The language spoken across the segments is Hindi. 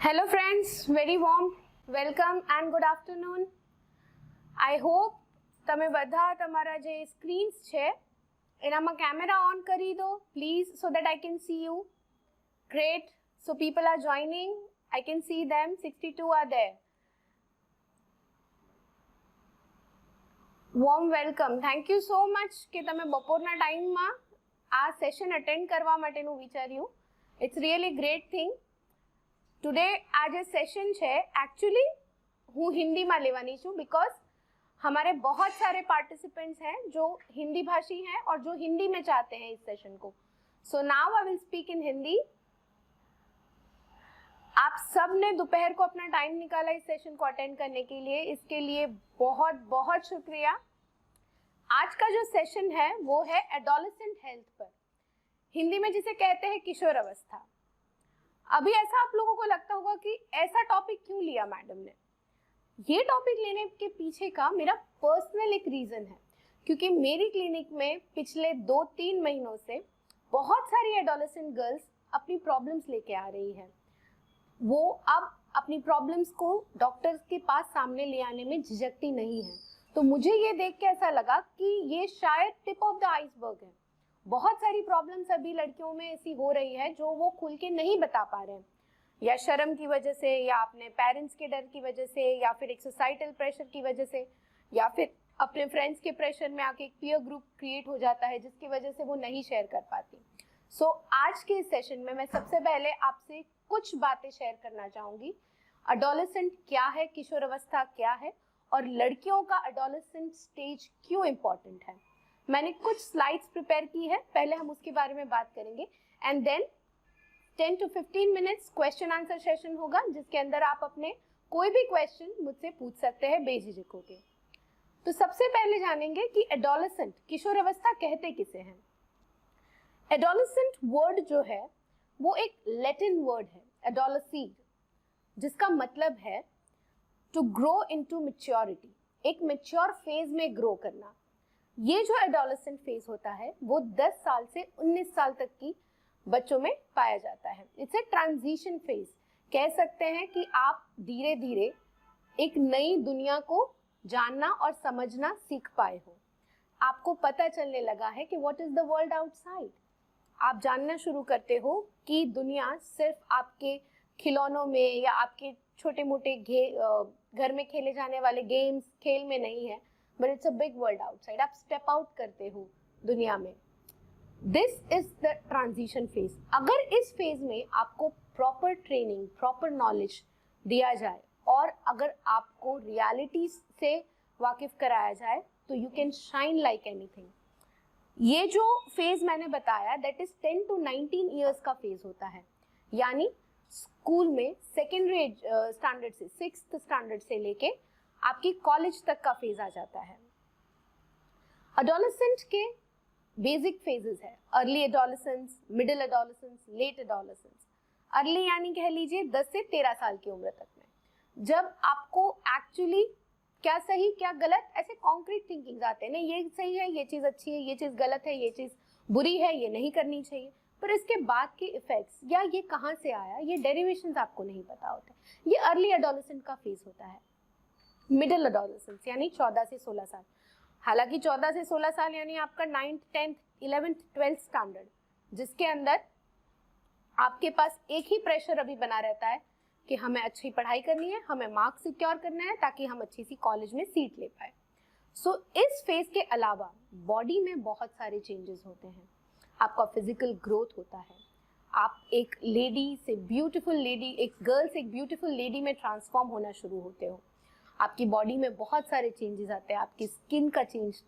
Hello friends, very warm welcome and good afternoon. I hope તમે બધા તમારા જે સ્ક્રીન્સ છે એનામાં કેમેરા ઓન કરી દો please so that I can see you. Great. So people are joining. I can see them. 62 are there. Warm welcome. Thank you so much કે તમે બપોરના ટાઈમમાં આ સેશન અટેન્ડ કરવા માટેનું વિચાર્યું. It's really great thing. Today आज सेशन है एक्चुअली हूँ हिंदी में लेवानी छूँ बिकॉज हमारे बहुत सारे पार्टिसिपेंट्स हैं जो हिंदी भाषी हैं और जो हिंदी में चाहते हैं इस सेशन को. So now I will speak in Hindi. आप सब ने दोपहर को अपना टाइम निकाला इस सेशन को अटेंड करने के लिए, इसके लिए बहुत बहुत शुक्रिया. आज का जो सेशन है वो है एडोलेसेंट हेल्थ पर, हिंदी में जिसे कहते हैं किशोर अवस्था. अभी ऐसा आप लोगों को लगता होगा कि ऐसा टॉपिक क्यों लिया मैडम ने. ये टॉपिक लेने के पीछे का मेरा पर्सनल एक रीज़न है, क्योंकि मेरी क्लिनिक में पिछले 2-3 महीनों से बहुत सारी एडोलेसेंट गर्ल्स अपनी प्रॉब्लम्स लेके आ रही है. वो अब अपनी प्रॉब्लम्स को डॉक्टर्स के पास सामने ले आने में झिझकती नहीं है. तो मुझे ये देख के ऐसा लगा कि ये शायद टिप ऑफ द आइसबर्ग है. बहुत सारी प्रॉब्लम्स अभी लड़कियों में ऐसी हो रही है जो वो खुल के नहीं बता पा रहे हैं, या शर्म की वजह से, या अपने पेरेंट्स के डर की वजह से, या फिर एक सोसाइटल प्रेशर की वजह से, या फिर अपने फ्रेंड्स के प्रेशर में आके एक पीयर ग्रुप क्रिएट हो जाता है जिसकी वजह से वो नहीं शेयर कर पाती. सो आज के इस सेशन में मैं सबसे पहले आपसे कुछ बातें शेयर करना चाहूँगी. एडोलेसेंट क्या है, किशोर अवस्था क्या है, और लड़कियों का एडोलेसेंट स्टेज क्यों इम्पॉर्टेंट है. मैंने कुछ स्लाइड्स प्रिपेयर की है, पहले हम उसके बारे में बात करेंगे and then 10 to 15 minutes question answer session होगा जिसके अंदर आप अपने कोई भी क्वेश्चन मुझसे पूछ सकते हैं बेझिझक होकर. तो सबसे पहले जानेंगे कि एडोलेसेंट किशोर अवस्था कहते किसे हैं. एडोलेसेंट वर्ड जो है वो एक लैटिन वर्ड है एडोलेसीड, जिसका मतलब है टू ग्रो इनटू मैच्योरिटी, एक मैच्योर फेज में ग्रो करना. ये जो एडोलेसेंट फेज होता है वो 10 साल से 19 साल तक की बच्चों में पाया जाता है. It's a transition phase. कह सकते हैं कि आप धीरे धीरे एक नई दुनिया को जानना और समझना सीख पाए हो. आपको पता चलने लगा है कि what is the world outside. आप जानना शुरू करते हो कि दुनिया सिर्फ आपके खिलौनों में या आपके छोटे मोटे घर में खेले जाने वाले गेम्स खेल में नहीं है, but it's a big world outside. आप step out करते हो दुनिया में. This is the transition phase. अगर इस phase में आपको proper training, proper knowledge दिया जाए और अगर आपको reality से वाकिफ कराया जाए तो you can shine like anything. ये जो phase मैंने बताया that is 10 to 19 years का phase होता है. यानी स्कूल में सेकेंडरी स्टैंडर्ड से 6th स्टैंडर्ड से लेके आपकी कॉलेज तक का फेज आ जाता है. एडोलेसेंट के बेसिक फेजेस है early adolescence, middle adolescence, late adolescence. Early यानी कह लीजिए 10 से 13 साल की उम्र तक में, जब आपको एक्चुअली क्या सही क्या गलत ऐसे कॉन्क्रीट थिंकिंग्स आते हैं. नहीं ये सही है, ये चीज़ अच्छी है, ये चीज़ गलत है, ये चीज़ बुरी है, ये नहीं करनी चाहिए. पर इसके बाद के इफेक्ट्स या ये कहाँ से आया, ये डेरिवेशंस आपको नहीं पता होते. ये अर्ली एडोलेसेंट का फेज होता है. मिडिल एडोलेसेंस यानी 14 से 16 साल. हालांकि 14 से 16 साल यानी आपका 9th, 10th, 11th, 12th standard, जिसके अंदर आपके पास एक ही प्रेशर अभी बना रहता है कि हमें अच्छी पढ़ाई करनी है, हमें मार्क्स सिक्योर करना है ताकि हम अच्छी सी कॉलेज में सीट ले पाए. सो इस फेज के अलावा बॉडी में बहुत सारे चेंजेस होते हैं. आपका फिजिकल ग्रोथ होता है. आप एक लेडी से ब्यूटीफुल लेडी, एक गर्ल से एक ब्यूटीफुल लेडी में ट्रांसफॉर्म होना शुरू होते हो. आपकी बॉडी में बहुत सारे चेंजेस आते हैं. आपकी स्किन का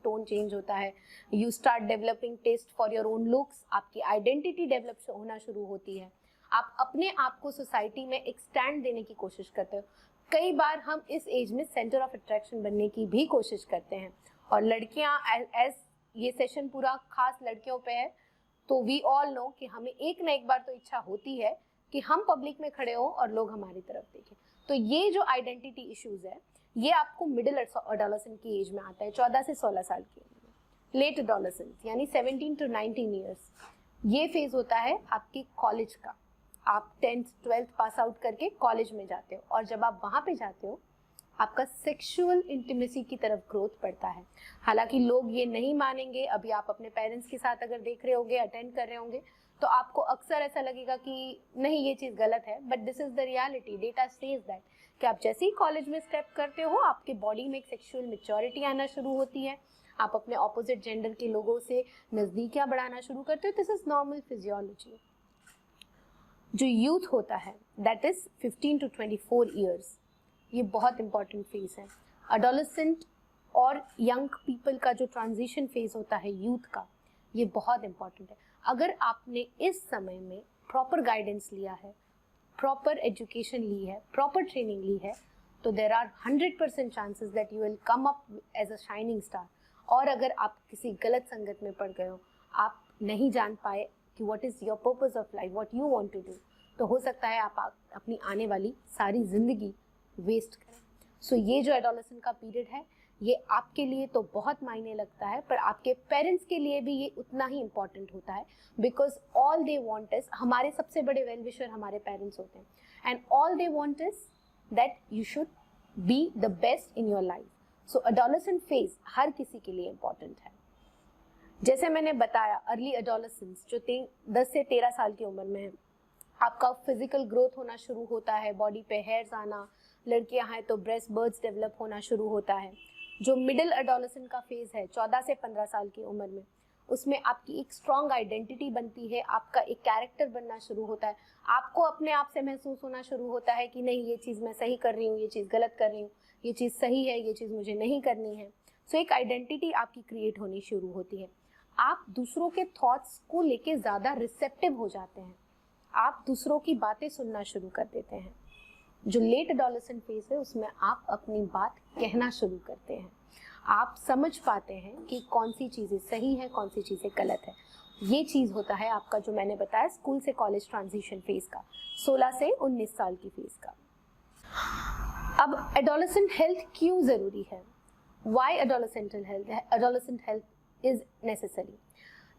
टोन चेंज होता है. You start developing taste for your own looks. आपकी आइडेंटिटी डेवलप होना शुरू होती है. आप अपने आप को सोसाइटी में एक स्टैंड देने की कोशिश करते हो. कई बार हम इस एज में सेंटर ऑफ अट्रैक्शन बनने की भी कोशिश करते हैं. और लड़कियां एज ये सेशन पूरा खास लड़कियों पे है, तो वी ऑल नो कि हमें एक ना एक बार तो इच्छा होती है कि हम पब्लिक में खड़े हों और लोग हमारी तरफ देखें. तो ये जो आइडेंटिटी इश्यूज है ये आपको मिडिल एडोलेसेंट की एज में आता है, 14 से 16 साल की एज में. लेट एडोलेसेंस यानी 17 to 19 ईयर्स, ये फेज होता है आपकी कॉलेज का. आप 10th 12th पास आउट करके कॉलेज में जाते हो, और जब आप वहाँ पे जाते हो आपका सेक्सुअल इंटीमेसी की तरफ ग्रोथ बढ़ता है। हालांकि लोग ये नहीं मानेंगे, अभी आप अपने पेरेंट्स के साथ अगर देख रहे होंगे, अटेंड कर रहे होंगे, तो आपको अक्सर ऐसा लगेगा कि नहीं ये चीज़ गलत है, but this is the reality. Data says that कि आप जैसे ही कॉलेज में स्टेप करते हो आपके बॉडी में एक सेक्सुअल मैच्योरिटी आना शुरू होती है, आप अपने ऑपोजिट जेंडर के लोगों से नज़दीकियाँ बढ़ाना शुरू करते हो। This is normal physiology. जो यूथ होता है दैट इज 15 to 24 ईयर्स, ये बहुत इंपॉर्टेंट फेज है। एडोलेसेंट और यंग पीपल का जो ट्रांजिशन फेज होता है यूथ का, ये बहुत इंपॉर्टेंट है। अगर आपने इस समय में प्रॉपर गाइडेंस लिया है, प्रॉपर एजुकेशन ली है, प्रॉपर ट्रेनिंग ली है, तो there are 100% chances that you will come up as a shining star. और अगर आप किसी गलत संगत में पड़ गए हो, आप नहीं जान पाए कि what is your purpose of life, what you want to do, तो हो सकता है आप अपनी आने वाली सारी ज़िंदगी वेस्ट करें। सो ये जो एडोलेसेंट का पीरियड है, ये आपके लिए तो बहुत मायने लगता है, पर आपके पेरेंट्स के लिए भी ये उतना ही इम्पॉर्टेंट होता है, because all they want is, हमारे सबसे बड़े वेल विशर हमारे पेरेंट्स होते हैं, and all they want is that you should be the best in your life. So adolescent phase हर किसी के लिए इम्पॉर्टेंट है। जैसे मैंने बताया, अर्ली एडोलेसेंस जो 10 से 13 साल की उम्र में है, आपका फिजिकल ग्रोथ होना शुरू होता है, बॉडी पे हेयर्स आना, लड़कियां हैं तो ब्रेस्ट बर्ड्स डेवलप होना शुरू होता है। जो मिडिल एडोलेसेंट का फेज है 14 से 15 साल की उम्र में, उसमें आपकी एक स्ट्रॉन्ग आइडेंटिटी बनती है, आपका एक कैरेक्टर बनना शुरू होता है, आपको अपने आप से महसूस होना शुरू होता है कि नहीं ये चीज़ मैं सही कर रही हूँ, ये चीज़ गलत कर रही हूँ, ये चीज़ सही है, ये चीज़ मुझे नहीं करनी है। सो एक आइडेंटिटी आपकी क्रिएट होनी शुरू होती है। आप दूसरों के थॉट्स को लेके ज़्यादा रिसेप्टिव हो जाते हैं, आप दूसरों की बातें सुनना शुरू कर देते हैं। जो लेट एडोलेसेंट फेज है उसमें आप अपनी बात कहना शुरू करते हैं, आप समझ पाते हैं कि कौन सी चीज़ें सही है, कौन सी चीज़ें गलत है। ये चीज़ होता है आपका जो मैंने बताया स्कूल से कॉलेज ट्रांजिशन फेज का, 16 से 19 साल की फेज का। अब एडोलेसेंट हेल्थ क्यों ज़रूरी है? Why adolescent health is necessary?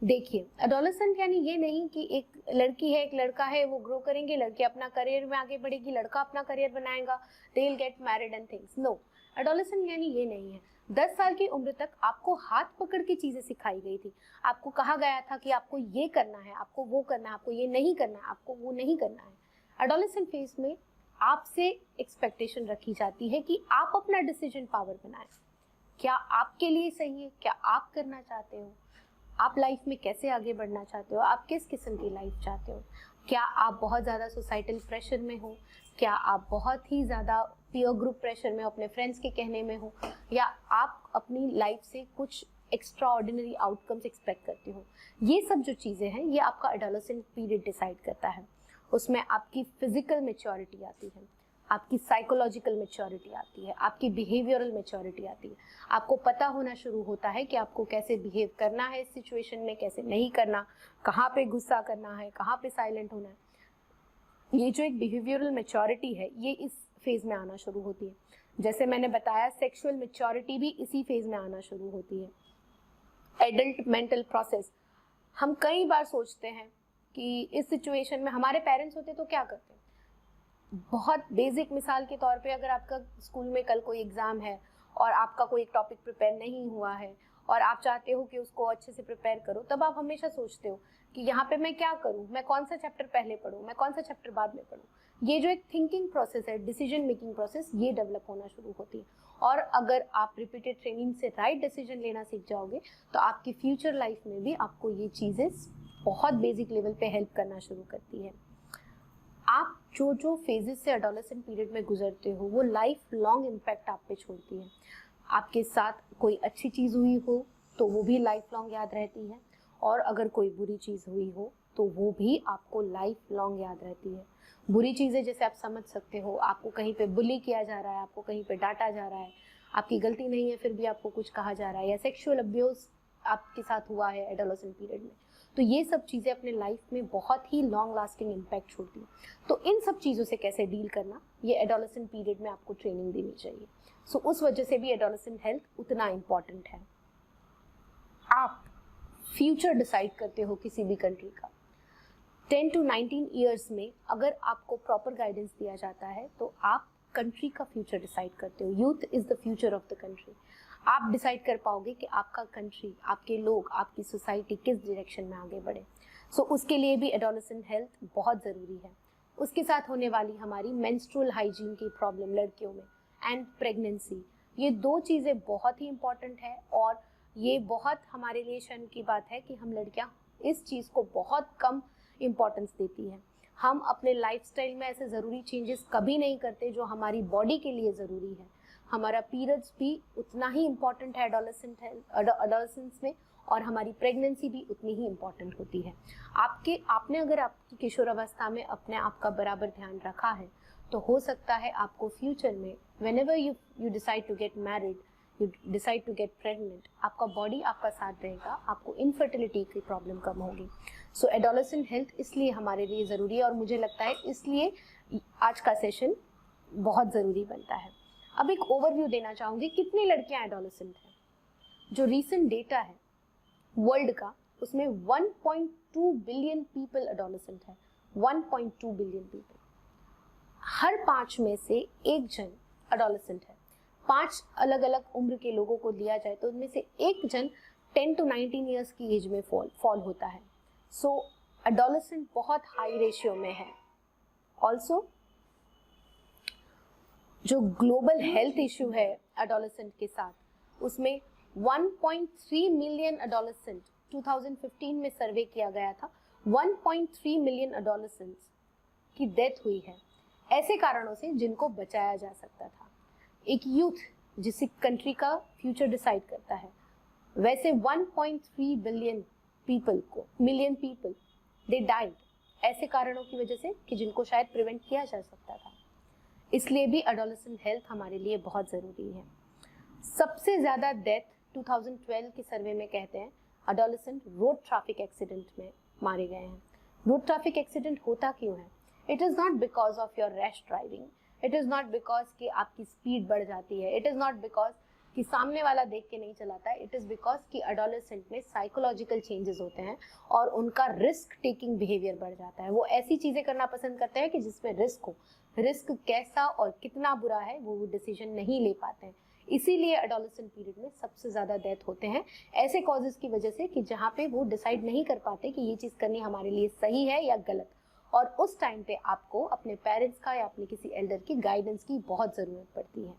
देखिए, एडोलेसेंट यानी ये नहीं कि एक लड़की है एक लड़का है, वो ग्रो करेंगे, लड़की अपना करियर में आगे बढ़ेगी, लड़का अपना करियर बनाएगा, they will get married and things. No, adolescent यानी ये नहीं है। 10 साल की उम्र तक आपको हाथ पकड़ के चीज़ें सिखाई गई थी, आपको कहा गया था कि आपको ये करना है, आपको वो करना है, आपको ये नहीं करना है, आपको वो नहीं करना है। एडोलेसेंट फेज में आपसे एक्सपेक्टेशन रखी जाती है कि आप अपना डिसीजन पावर बनाएं। क्या आपके लिए सही है, क्या आप करना चाहते हो, आप लाइफ में कैसे आगे बढ़ना चाहते हो, आप किस किस्म की लाइफ चाहते हो, क्या आप बहुत ज़्यादा सोसाइटल प्रेशर में हो, क्या आप बहुत ही ज़्यादा पीयर ग्रुप प्रेशर में, अपने फ्रेंड्स के कहने में हो, या आप अपनी लाइफ से कुछ एक्स्ट्रा ऑर्डिनरी आउटकम्स एक्सपेक्ट करते हो। ये सब जो चीज़ें हैं ये आपका एडोलेसेंट पीरियड डिसाइड करता है। उसमें आपकी फिजिकल मैच्योरिटी आती है, आपकी साइकोलॉजिकल मैच्योरिटी आती है, आपकी बिहेवियरल मैच्योरिटी आती है। आपको पता होना शुरू होता है कि आपको कैसे बिहेव करना है इस सिचुएशन में, कैसे नहीं करना, कहाँ पे गुस्सा करना है, कहाँ पे साइलेंट होना है। ये जो एक बिहेवियरल मैच्योरिटी है ये इस फेज में आना शुरू होती है। जैसे मैंने बताया, सेक्सुअल मैच्योरिटी भी इसी फेज में आना शुरू होती है। एडल्ट मेंटल प्रोसेस, हम कई बार सोचते हैं कि इस सिचुएशन में हमारे पेरेंट्स होते तो क्या करते। बहुत बेसिक मिसाल के तौर पे, अगर आपका स्कूल में कल कोई एग्ज़ाम है और आपका कोई एक टॉपिक प्रिपेयर नहीं हुआ है और आप चाहते हो कि उसको अच्छे से प्रिपेयर करो, तब आप हमेशा सोचते हो कि यहाँ पे मैं क्या करूँ, मैं कौन सा चैप्टर पहले पढूँ, मैं कौन सा चैप्टर बाद में पढूँ। ये जो एक थिंकिंग प्रोसेस है, डिसीजन मेकिंग प्रोसेस, ये डेवलप होना शुरू होती है। और अगर आप रिपीटेड ट्रेनिंग से राइट डिसीजन लेना सीख जाओगे तो आपकी फ्यूचर लाइफ में भी आपको ये चीज़ें बहुत बेसिक लेवल पे हेल्प करना शुरू करती है। आप जो जो फेजेस से एडोलेसेंट पीरियड में गुजरते हो वो लाइफ लॉन्ग इम्पैक्ट आप पे छोड़ती है। आपके साथ कोई अच्छी चीज़ हुई हो तो वो भी लाइफ लॉन्ग याद रहती है, और अगर कोई बुरी चीज़ हुई हो तो वो भी आपको लाइफ लॉन्ग याद रहती है। बुरी चीज़ें जैसे आप समझ सकते हो, आपको कहीं पे बुली किया जा रहा है, आपको कहीं पे डांटा जा रहा है, आपकी गलती नहीं है फिर भी आपको कुछ कहा जा रहा है, या सेक्सुअल अब्यूज़ आपके साथ हुआ है एडोलेसेंट पीरियड में, तो ये सब चीज़ें अपने लाइफ में बहुत ही लॉन्ग लास्टिंग इम्पैक्ट छोड़ती हैं। तो इन सब चीज़ों से कैसे डील करना, ये एडोलेसेंट पीरियड में आपको ट्रेनिंग देनी चाहिए। सो उस वजह से भी एडोलेसेंट हेल्थ उतना इम्पॉर्टेंट है। आप फ्यूचर डिसाइड करते हो किसी भी कंट्री का, 10 to 19 ईयर्स में अगर आपको प्रॉपर गाइडेंस दिया जाता है तो आप कंट्री का फ्यूचर डिसाइड करते हो। Youth is the future of the country. आप डिसाइड कर पाओगे कि आपका कंट्री, आपके लोग, आपकी सोसाइटी किस डायरेक्शन में आगे बढ़े। सो उसके लिए भी एडोलेसेंट हेल्थ बहुत ज़रूरी है। उसके साथ होने वाली हमारी मेंस्ट्रुअल हाइजीन की प्रॉब्लम लड़कियों में एंड प्रेगनेंसी, ये दो चीज़ें बहुत ही इम्पॉर्टेंट है और ये बहुत हमारे लिए शर्म की बात है कि हम लड़कियां इस चीज़ को बहुत कम इम्पॉर्टेंस देती है। हम अपने लाइफस्टाइल में ऐसे ज़रूरी चेंजेस कभी नहीं करते जो हमारी बॉडी के लिए ज़रूरी है। हमारा पीरियड्स भी उतना ही इम्पॉर्टेंट है एडोलेसेंस में, और हमारी प्रेगनेंसी भी उतनी ही इम्पॉर्टेंट होती है। आपने अगर आपकी किशोरावस्था में अपने आप का बराबर ध्यान रखा है तो हो सकता है आपको फ्यूचर में whenever you decide to get married, you decide to get pregnant, आपका बॉडी आपका साथ रहेगा, आपको इनफर्टिलिटी की प्रॉब्लम कम होगी। सो एडोलेसेंट हेल्थ इसलिए हमारे लिए ज़रूरी है और मुझे लगता है इसलिए आज का सेशन बहुत ज़रूरी बनता है। अब एक ओवरव्यू देना चाहूँगी कितनी लड़कियाँ एडोलेसेंट हैं। जो रीसेंट डेटा है वर्ल्ड का, उसमें 1.2 बिलियन पीपल एडोलेसेंट है। 1.2 बिलियन पीपल, हर 5 में से एक जन एडोलेसेंट है। 5 अलग अलग उम्र के लोगों को लिया जाए तो उनमें से एक जन 10 to 19 ईयर्स की एज में फॉल होता है। सो एडोलेसेंट बहुत हाई रेशियो में है। ऑल्सो जो ग्लोबल हेल्थ इशू है एडोलेसेंट के साथ, उसमें 1.3 मिलियन एडोलेसेंट 2015 में सर्वे किया गया था, 1.3 मिलियन एडोलेसेंट्स की डेथ हुई है ऐसे कारणों से जिनको बचाया जा सकता था। एक यूथ जिस कंट्री का फ्यूचर डिसाइड करता है, वैसे 1.3 मिलियन पीपल दे डाइड ऐसे कारणों की वजह से कि जिनको शायद प्रिवेंट किया जा सकता था। इसलिए भी एडोलेसेंट हेल्थ हमारे लिए बहुत ज़रूरी है। सबसे ज़्यादा डेथ 2012 के सर्वे में कहते हैं एडोलेसेंट रोड ट्रैफिक एक्सीडेंट में मारे गए हैं। रोड ट्रैफिक एक्सीडेंट होता क्यों है? It is not because of your rash driving, it is not because कि आपकी स्पीड बढ़ जाती है, इट इज़ नॉट बिकॉज कि सामने वाला देख के नहीं चलाता है, इट इज़ बिकॉज कि एडोलेसेंट में साइकोलॉजिकल चेंजेस होते हैं और उनका रिस्क टेकिंग बिहेवियर बढ़ जाता है। वो ऐसी चीज़ें करना पसंद करते हैं कि जिसमें रिस्क हो। रिस्क कैसा और कितना बुरा है वो डिसीजन नहीं ले पाते हैं। इसीलिए एडोलेसेंट पीरियड में सबसे ज़्यादा डेथ होते हैं ऐसे कॉजेज़ की वजह से कि जहाँ पे वो डिसाइड नहीं कर पाते कि ये चीज़ करनी हमारे लिए सही है या गलत, और उस टाइम पे आपको अपने पेरेंट्स का या अपने किसी एल्डर की गाइडेंस की बहुत ज़रूरत पड़ती है।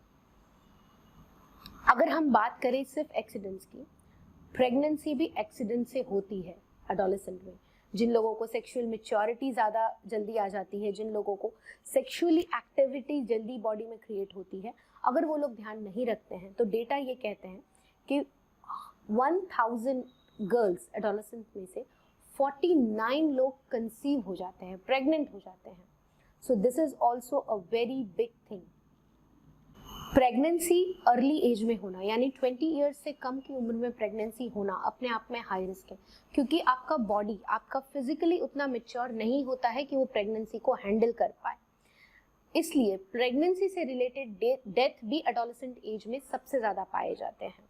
अगर हम बात करें सिर्फ एक्सीडेंट्स की, प्रेगनेंसी भी एक्सीडेंट से होती है एडोलेसेंट में। जिन लोगों को सेक्सुअल मैच्योरिटी ज़्यादा जल्दी आ जाती है, जिन लोगों को सेक्सुअली एक्टिविटी जल्दी बॉडी में क्रिएट होती है, अगर वो लोग ध्यान नहीं रखते हैं तो डेटा ये कहते हैं कि 1000 गर्ल्स एडोलेसेंट में से 49 लोग कंसीव हो जाते हैं, प्रेग्नेंट हो जाते हैं। So this is also a very big thing. Pregnancy early age में होना यानी 20 ईयर्स से कम की उम्र में प्रेगनेंसी होना अपने आप में हाई रिस्क है, क्योंकि आपका बॉडी आपका फिजिकली उतना मेच्योर नहीं होता है कि वो प्रेगनेंसी को हैंडल कर पाए। इसलिए प्रेगनेंसी से रिलेटेड डेथ भी एडोलेसेंट एज में सबसे ज़्यादा पाए जाते हैं।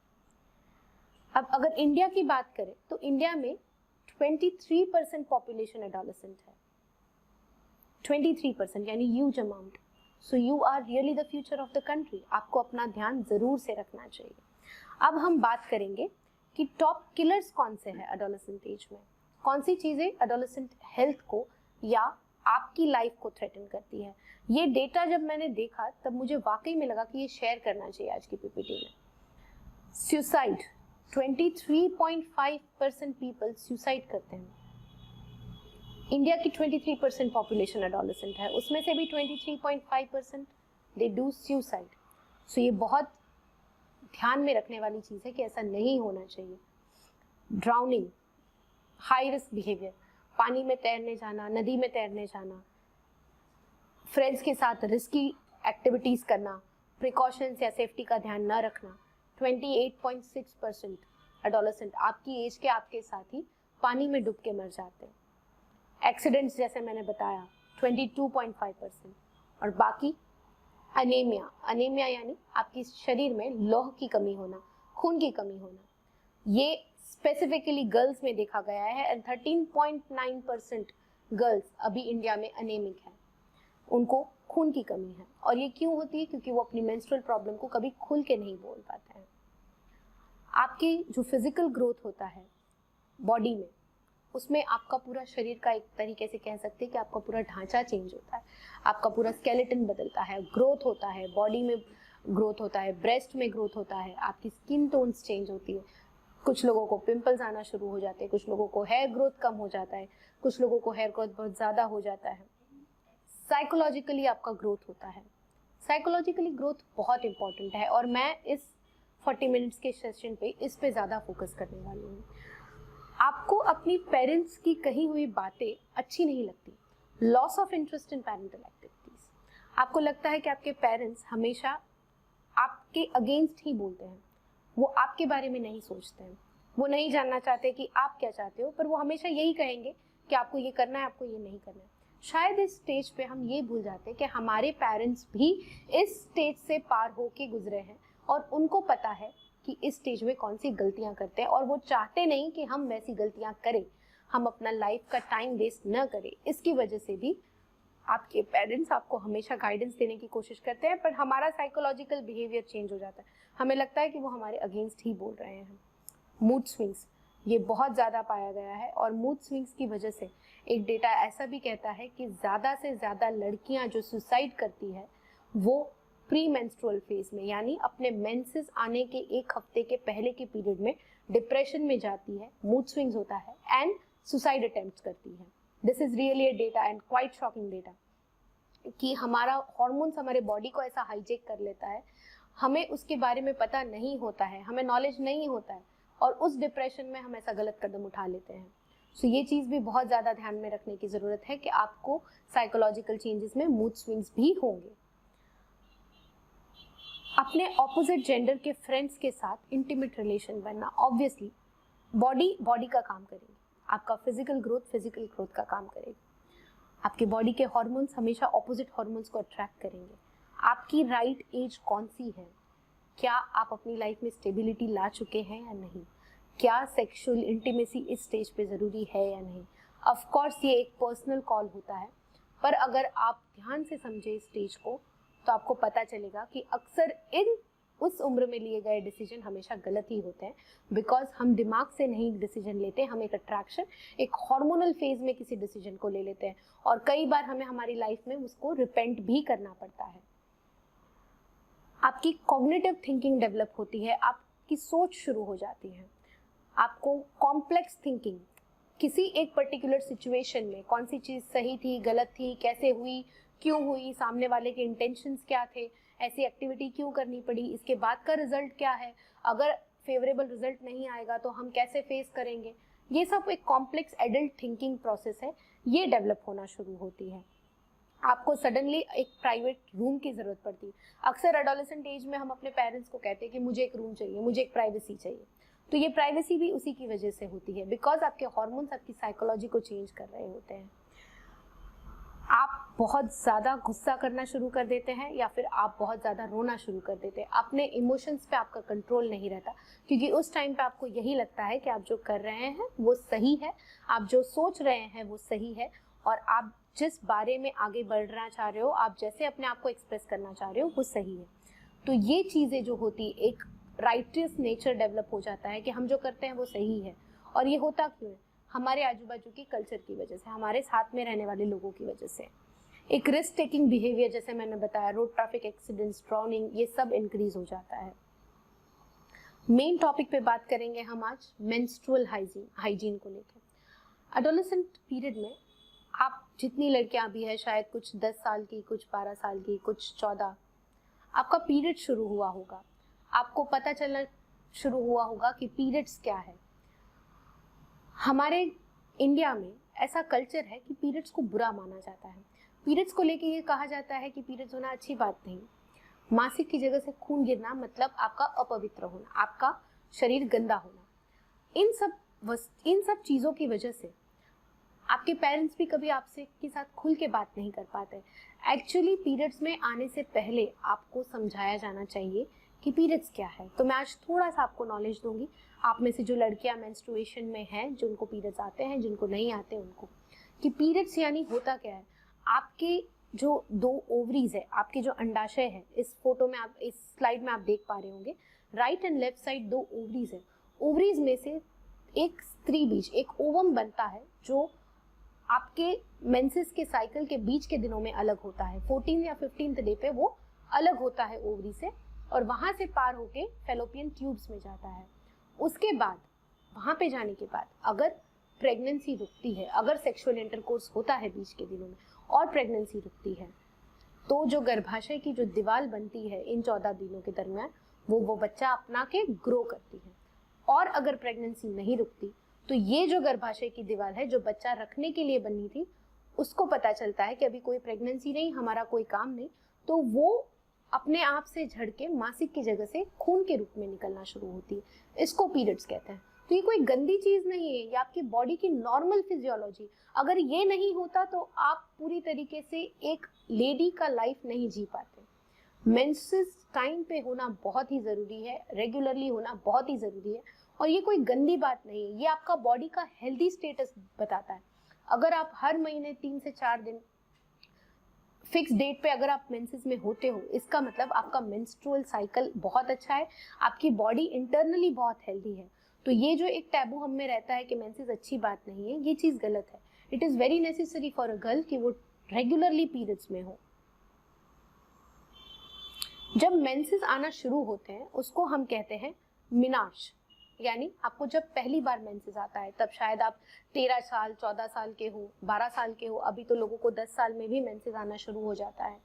अब अगर इंडिया की बात करें तो इंडिया में 23% पॉपुलेशन एडोलेसेंट है। 23% यानी huge amount. So you are really the future of the country. आपको अपना ध्यान ज़रूर से रखना चाहिए। अब हम बात करेंगे कि टॉप किलर्स कौन से हैं एडोलेसेंट एज में। कौन सी चीज़ें एडोलेसेंट हेल्थ को या आपकी लाइफ को थ्रेटन करती है। ये डेटा जब मैंने देखा तब मुझे वाकई में लगा कि ये शेयर करना चाहिए आज की पीपीटी में। सुसाइड, 23.5% पीपल सुसाइड करते हैं। इंडिया की 23% पॉपुलेशन एडोलेसेंट है, उसमें से भी 23.5% दे डू सुसाइड। सो ये बहुत ध्यान में रखने वाली चीज़ है कि ऐसा नहीं होना चाहिए। ड्राउनिंग, हाई रिस्क बिहेवियर, पानी में तैरने जाना, नदी में तैरने जाना, फ्रेंड्स के साथ रिस्की एक्टिविटीज़ करना, प्रिकॉशंस या सेफ्टी का ध्यान न रखना। 28.6% एडोलेसेंट आपकी एज के आपके साथ ही पानी में डूब के मर जाते हैं। एक्सीडेंट्स जैसे मैंने बताया 22.5%। और बाकी अनीमिया यानी आपकी शरीर में लौह की कमी होना, खून की कमी होना, ये स्पेसिफिकली गर्ल्स में देखा गया है। एंड 13.9% गर्ल्स अभी इंडिया में अनेमिक है, उनको खून की कमी है। और ये क्यों होती है? क्योंकि वो अपनी मेंस्ट्रुअल प्रॉब्लम को कभी खुल के नहीं बोल पाते हैं। आपकी जो फिजिकल ग्रोथ होता है बॉडी में, उसमें आपका पूरा शरीर का एक तरीके से कह सकते हैं कि आपका पूरा ढांचा चेंज होता है, आपका पूरा स्केलेटन बदलता है, ग्रोथ होता है, बॉडी में ग्रोथ होता है, ब्रेस्ट में ग्रोथ होता है, आपकी स्किन टोन्स चेंज होती है। कुछ लोगों को पिंपल्स आना शुरू हो जाते हैं, कुछ लोगों को हेयर ग्रोथ कम हो जाता है, कुछ लोगों को हेयर ग्रोथ बहुत ज़्यादा हो जाता है। साइकोलॉजिकली आपका ग्रोथ होता है। साइकोलॉजिकली ग्रोथ बहुत इंपॉर्टेंट है और मैं इस 40 मिनट्स के सेशन पे इस पे ज़्यादा फोकस करने वाली हूँ। आपको अपनी पेरेंट्स की कही हुई बातें अच्छी नहीं लगती, loss of interest in parental activities. आपको लगता है कि आपके पेरेंट्स हमेशा आपके अगेंस्ट ही बोलते हैं, वो आपके बारे में नहीं सोचते हैं, वो नहीं जानना चाहते कि आप क्या चाहते हो, पर वो हमेशा यही कहेंगे कि आपको ये करना है, आपको ये नहीं करना है। शायद इस स्टेज पे हम ये भूल जाते हैं कि हमारे पेरेंट्स भी इस स्टेज से पार होके गुजरे हैं और उनको पता है कि इस स्टेज में कौन सी गलतियां करते हैं और वो चाहते नहीं कि हम वैसी गलतियां करें, हम अपना लाइफ का टाइम वेस्ट न करें। इसकी वजह से भी आपके पेरेंट्स आपको हमेशा गाइडेंस देने की कोशिश करते हैं, पर हमारा साइकोलॉजिकल बिहेवियर चेंज हो जाता है, हमें लगता है कि वो हमारे अगेंस्ट ही बोल रहे हैं। मूड स्विंग्स ये बहुत ज़्यादा पाया गया है और मूड स्विंग्स की वजह से एक डेटा ऐसा भी कहता है कि ज़्यादा से ज़्यादा लड़कियां जो सुसाइड करती है वो प्री मेंस्ट्रुअल फेज में, यानी अपने मेंसेस आने के एक हफ्ते के पहले के पीरियड में डिप्रेशन में जाती है, मूड स्विंग्स होता है एंड सुसाइड अटेम्प्ट्स करती है। This is really a data and quite shocking data कि हमारा हार्मोन्स हमारे बॉडी को ऐसा हाईजेक कर लेता है, हमें उसके बारे में पता नहीं होता है, हमें नॉलेज नहीं होता है और उस डिप्रेशन में हम ऐसा गलत कदम उठा लेते हैं। सो ये चीज़ भी बहुत ज़्यादा ध्यान में रखने की ज़रूरत है कि आपको साइकोलॉजिकल चेंजेस में मूड स्विंग्स भी होंगे। अपने ऑपोजिट जेंडर के फ्रेंड्स के साथ इंटीमेट रिलेशन बनना, ऑब्वियसली बॉडी का काम करेगी, आपका फिजिकल ग्रोथ का काम करेगी। आपके बॉडी के हार्मोन्स हमेशा ऑपोजिट हार्मोन्स को अट्रैक्ट करेंगे। आपकी राइट एज कौन सी है, क्या आप अपनी लाइफ में स्टेबिलिटी ला चुके हैं या नहीं, क्या सेक्सुअल इंटीमेसी इस स्टेज पे ज़रूरी है या नहीं। ऑफ कोर्स ये एक पर्सनल कॉल होता है, पर अगर आप ध्यान से समझे इस स्टेज को तो आपको पता चलेगा कि अक्सर उस उम्र में लिए गए डिसीजन हमेशा गलत ही होते हैं, बिकॉज हम दिमाग से नहीं डिसीजन लेते, हम एक अट्रैक्शन, एक हार्मोनल फेज में किसी डिसीजन को ले लेते हैं और कई बार हमें हमारी लाइफ में उसको रिपेंट भी करना पड़ता है। आपकी कॉग्निटिव थिंकिंग डेवलप होती है, आपकी सोच शुरू हो जाती है, आपको कॉम्प्लेक्स थिंकिंग, किसी एक पर्टिकुलर सिचुएशन में कौन सी चीज़ सही थी, गलत थी, कैसे हुई, क्यों हुई, सामने वाले के इंटेंशंस क्या थे, ऐसी एक्टिविटी क्यों करनी पड़ी, इसके बाद का रिजल्ट क्या है, अगर फेवरेबल रिजल्ट नहीं आएगा तो हम कैसे फेस करेंगे। ये सब एक कॉम्प्लेक्स एडल्ट थिंकिंग प्रोसेस है, ये डेवलप होना शुरू होती है। आपको सडनली एक प्राइवेट रूम की ज़रूरत पड़ती है। अक्सर एडोलेसेंट एज में हम अपने पेरेंट्स को कहते हैं कि मुझे एक रूम चाहिए, मुझे एक प्राइवेसी चाहिए, तो ये प्राइवेसी भी उसी की वजह से होती है, बिकॉज आपके हार्मोन्स आपकी साइकोलॉजी को चेंज कर रहे होते हैं। आप बहुत ज़्यादा गुस्सा करना शुरू कर देते हैं या फिर आप बहुत ज़्यादा रोना शुरू कर देते हैं, अपने इमोशंस पे आपका कंट्रोल नहीं रहता, क्योंकि उस टाइम पे आपको यही लगता है कि आप जो कर रहे हैं वो सही है, आप जो सोच रहे हैं वो सही है और आप जिस बारे में आगे बढ़ना चाह रहे हो, आप जैसे अपने आप को एक्सप्रेस करना चाह रहे हो वो सही है। तो ये चीज़ें जो होती, एक राइटियस नेचर डेवलप हो जाता है कि हम जो करते हैं वो सही है। और ये होता क्यों है? हमारे आजू बाजू की कल्चर की वजह से, हमारे साथ में रहने वाले लोगों की वजह से। एक रिस्क टेकिंग बिहेवियर, जैसे मैंने बताया, रोड ट्रैफिक एक्सीडेंट्स, ड्राउनिंग, ये सब इंक्रीज हो जाता है। मेन टॉपिक पे बात करेंगे हम आज, मेंस्ट्रुअल हाइजीन को लेकर। एडोलेसेंट पीरियड में आप जितनी लड़कियां भी है, शायद कुछ 10 साल की, कुछ 12 साल की, कुछ 14, आपका पीरियड शुरू हुआ होगा, आपको पता चलना शुरू हुआ होगा कि पीरियड्स क्या है। हमारे इंडिया में ऐसा कल्चर है कि पीरियड्स को बुरा माना जाता है, पीरियड्स को लेके ये कहा जाता है कि पीरियड्स होना अच्छी बात नहीं, मासिक की जगह से खून गिरना मतलब आपका अपवित्र होना, आपका शरीर गंदा होना। इन सब चीज़ों की वजह से आपके पेरेंट्स भी कभी आपसे के साथ खुल के बात नहीं कर पाते। एक्चुअली पीरियड्स में आने से पहले आपको समझाया जाना चाहिए कि पीरियड्स क्या है। तो मैं आज थोड़ा सा आपको नॉलेज दूंगी। आप में से जो लड़कियां मेंस्ट्रुएशन में हैं, जिनको पीरियड्स आते हैं, जिनको नहीं आते, उनको कि पीरियड्स यानी होता क्या है। आपके जो दो ओवरीज है, आपके जो अंडाशय है, इस फोटो में आप, इस स्लाइड में आप देख पा रहे होंगे, राइट एंड लेफ्ट साइड दो ओवरीज है। ओवरीज में से एक स्त्री बीज, एक ओवम बनता है जो आपके मेंसेस के साइकिल के बीच के दिनों में अलग होता है। 14 या 15th डे पे वो अलग होता है ओवरी से, और वहां से पार होके फैलोपियन ट्यूब्स में जाता है। उसके बाद वहां पे जाने के बाद अगर प्रेगनेंसी रुकती है, अगर सेक्सुअल इंटरकोर्स होता है बीच के दिनों में और प्रेगनेंसी रुकती है, तो जो गर्भाशय की जो दीवार बनती है इन 14 दिनों के दरमियान, वो बच्चा अपना के ग्रो करती है। और अगर प्रेगनेंसी नहीं रुकती तो ये जो गर्भाशय की दीवार है, जो बच्चा रखने के लिए बनी थी, उसको पता चलता है कि अभी कोई प्रेगनेंसी नहीं, हमारा कोई काम नहीं, तो वो अपने आप से झड़ के मासिक की जगह से खून के रूप में निकलना शुरू होती है। इसको पीरियड्स कहते हैं। तो ये कोई गंदी चीज नहीं है, ये आपकी बॉडी की नॉर्मल फिजियोलॉजी। अगर ये नहीं होता तो आप पूरी तरीके से एक लेडी का लाइफ नहीं जी पाते। मेंसेस टाइम पे होना बहुत ही जरूरी है, रेगुलरली होना बहुत ही जरूरी है, और ये कोई गंदी बात नहीं है। ये आपका बॉडी का हेल्दी स्टेटस बताता है। अगर आप हर महीने 3 से 4 दिन फिक्स डेट पे अगर आप मेंसेस में होते हो, इसका मतलब आपका मेंस्ट्रुअल साइकिल बहुत अच्छा है, आपकी बॉडी इंटरनली बहुत हेल्दी है। तो ये जो एक टैबू हम में रहता है कि मेंसेस अच्छी बात नहीं है, ये चीज गलत है। It is very necessary for a girl कि वो रेगुलरली पीरियड्स में हो। जब मेंसेस आना शुरू होते हैं उसको हम कहते हैं मिनार्श, यानी आपको जब पहली बार मेंसेस आता है, तब शायद आप 13 साल 14 साल के हो, 12 साल के हो, अभी तो लोगों को 10 साल में भी मेंसेस आना शुरू हो जाता है,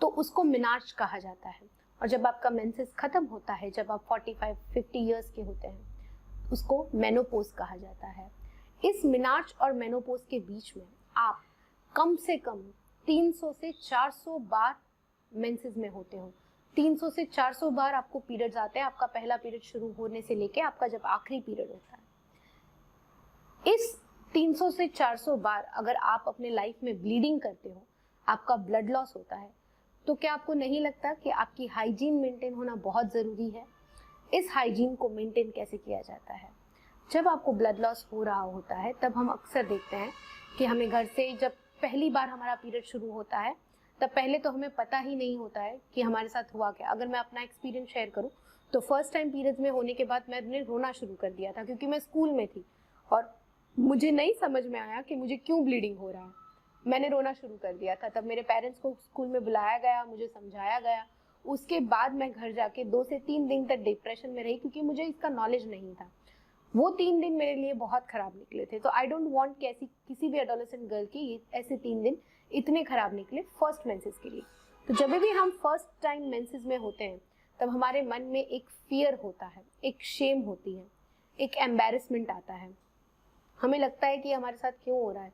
तो उसको मिनार्श कहा जाता है। और जब आपका मेंसेस खत्म होता है, जब आप 45-50 ईयर्स के होते हैं, उसको मेनोपोज कहा जाता है। इस मिनार्श और मेनोपोज के बीच में आप कम से कम 300 से 400 बार मेंसेस में होते हो। 300 से 400 बार आपको पीरियड्स आते हैं, आपका पहला पीरियड शुरू होने से लेके आपका जब आखिरी पीरियड होता है। इस 300 से 400 बार अगर आप अपने लाइफ में ब्लीडिंग करते हो, आपका ब्लड लॉस होता है, तो क्या आपको नहीं लगता कि आपकी हाइजीन मेंटेन होना बहुत ज़रूरी है? इस हाइजीन को मेंटेन कैसे किया जाता है? जब आपको ब्लड लॉस हो रहा होता है, तब हम अक्सर देखते हैं कि हमें घर से जब पहली बार हमारा पीरियड शुरू होता है, तब पहले तो हमें पता ही नहीं होता है कि हमारे साथ हुआ क्या। अगर मैं अपना एक्सपीरियंस शेयर करूं, तो फर्स्ट टाइम पीरियड्स में होने के बाद मैंने रोना शुरू कर दिया था, क्योंकि मैं स्कूल में थी और मुझे नहीं समझ में आया कि मुझे क्यों ब्लीडिंग हो रहा है। मैंने रोना शुरू कर दिया था। तब मेरे पेरेंट्स को स्कूल में बुलाया गया, मुझे समझाया गया। उसके बाद मैं घर जाके 2 से 3 दिन तक डिप्रेशन में रही, क्योंकि मुझे इसका नॉलेज नहीं था। वो 3 दिन मेरे लिए बहुत खराब निकले थे। तो आई डोंट वांट कि ऐसी किसी भी एडोलेसेंट गर्ल की ऐसे 3 दिन इतने खराब निकले फर्स्ट मेंसेस के लिए। तो जब भी हम फर्स्ट टाइम मेंसेस में होते हैं, तब हमारे मन में एक फियर होता है, एक शेम होती है, एक एम्बैरेसमेंट आता है। हमें लगता है कि हमारे साथ क्यों हो रहा है।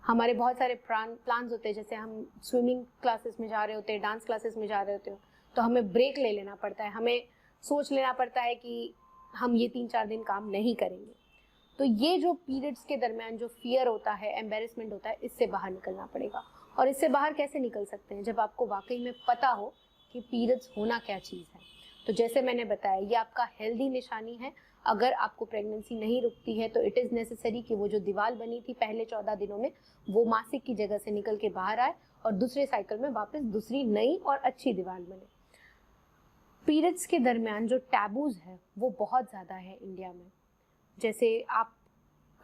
हमारे बहुत सारे प्लान्स होते हैं, जैसे हम स्विमिंग क्लासेस में जा रहे होते हैं, डांस क्लासेस में जा रहे होते हो, तो हमें ब्रेक ले लेना पड़ता है, हमें सोच लेना पड़ता है कि हम ये 3-4 दिन काम नहीं करेंगे। तो ये जो पीरियड्स के दरमियान जो फियर होता है, एम्बैरेसमेंट होता है, इससे बाहर निकलना पड़ेगा। और इससे बाहर कैसे निकल सकते हैं? जब आपको वाकई में पता हो कि पीरियड्स होना क्या चीज़ है। तो जैसे मैंने बताया, ये आपका हेल्दी निशानी है। अगर आपको प्रेगनेंसी नहीं रुकती है, तो इट इज़ नेसेसरी कि वो जो दीवार बनी थी पहले 14 दिनों में, वो मासिक की जगह से निकल के बाहर आए और दूसरे साइकिल में वापस दूसरी नई और अच्छी दीवार बने। पीरियड्स के दरमियान जो टैबूज है वो बहुत ज़्यादा है इंडिया में। जैसे आप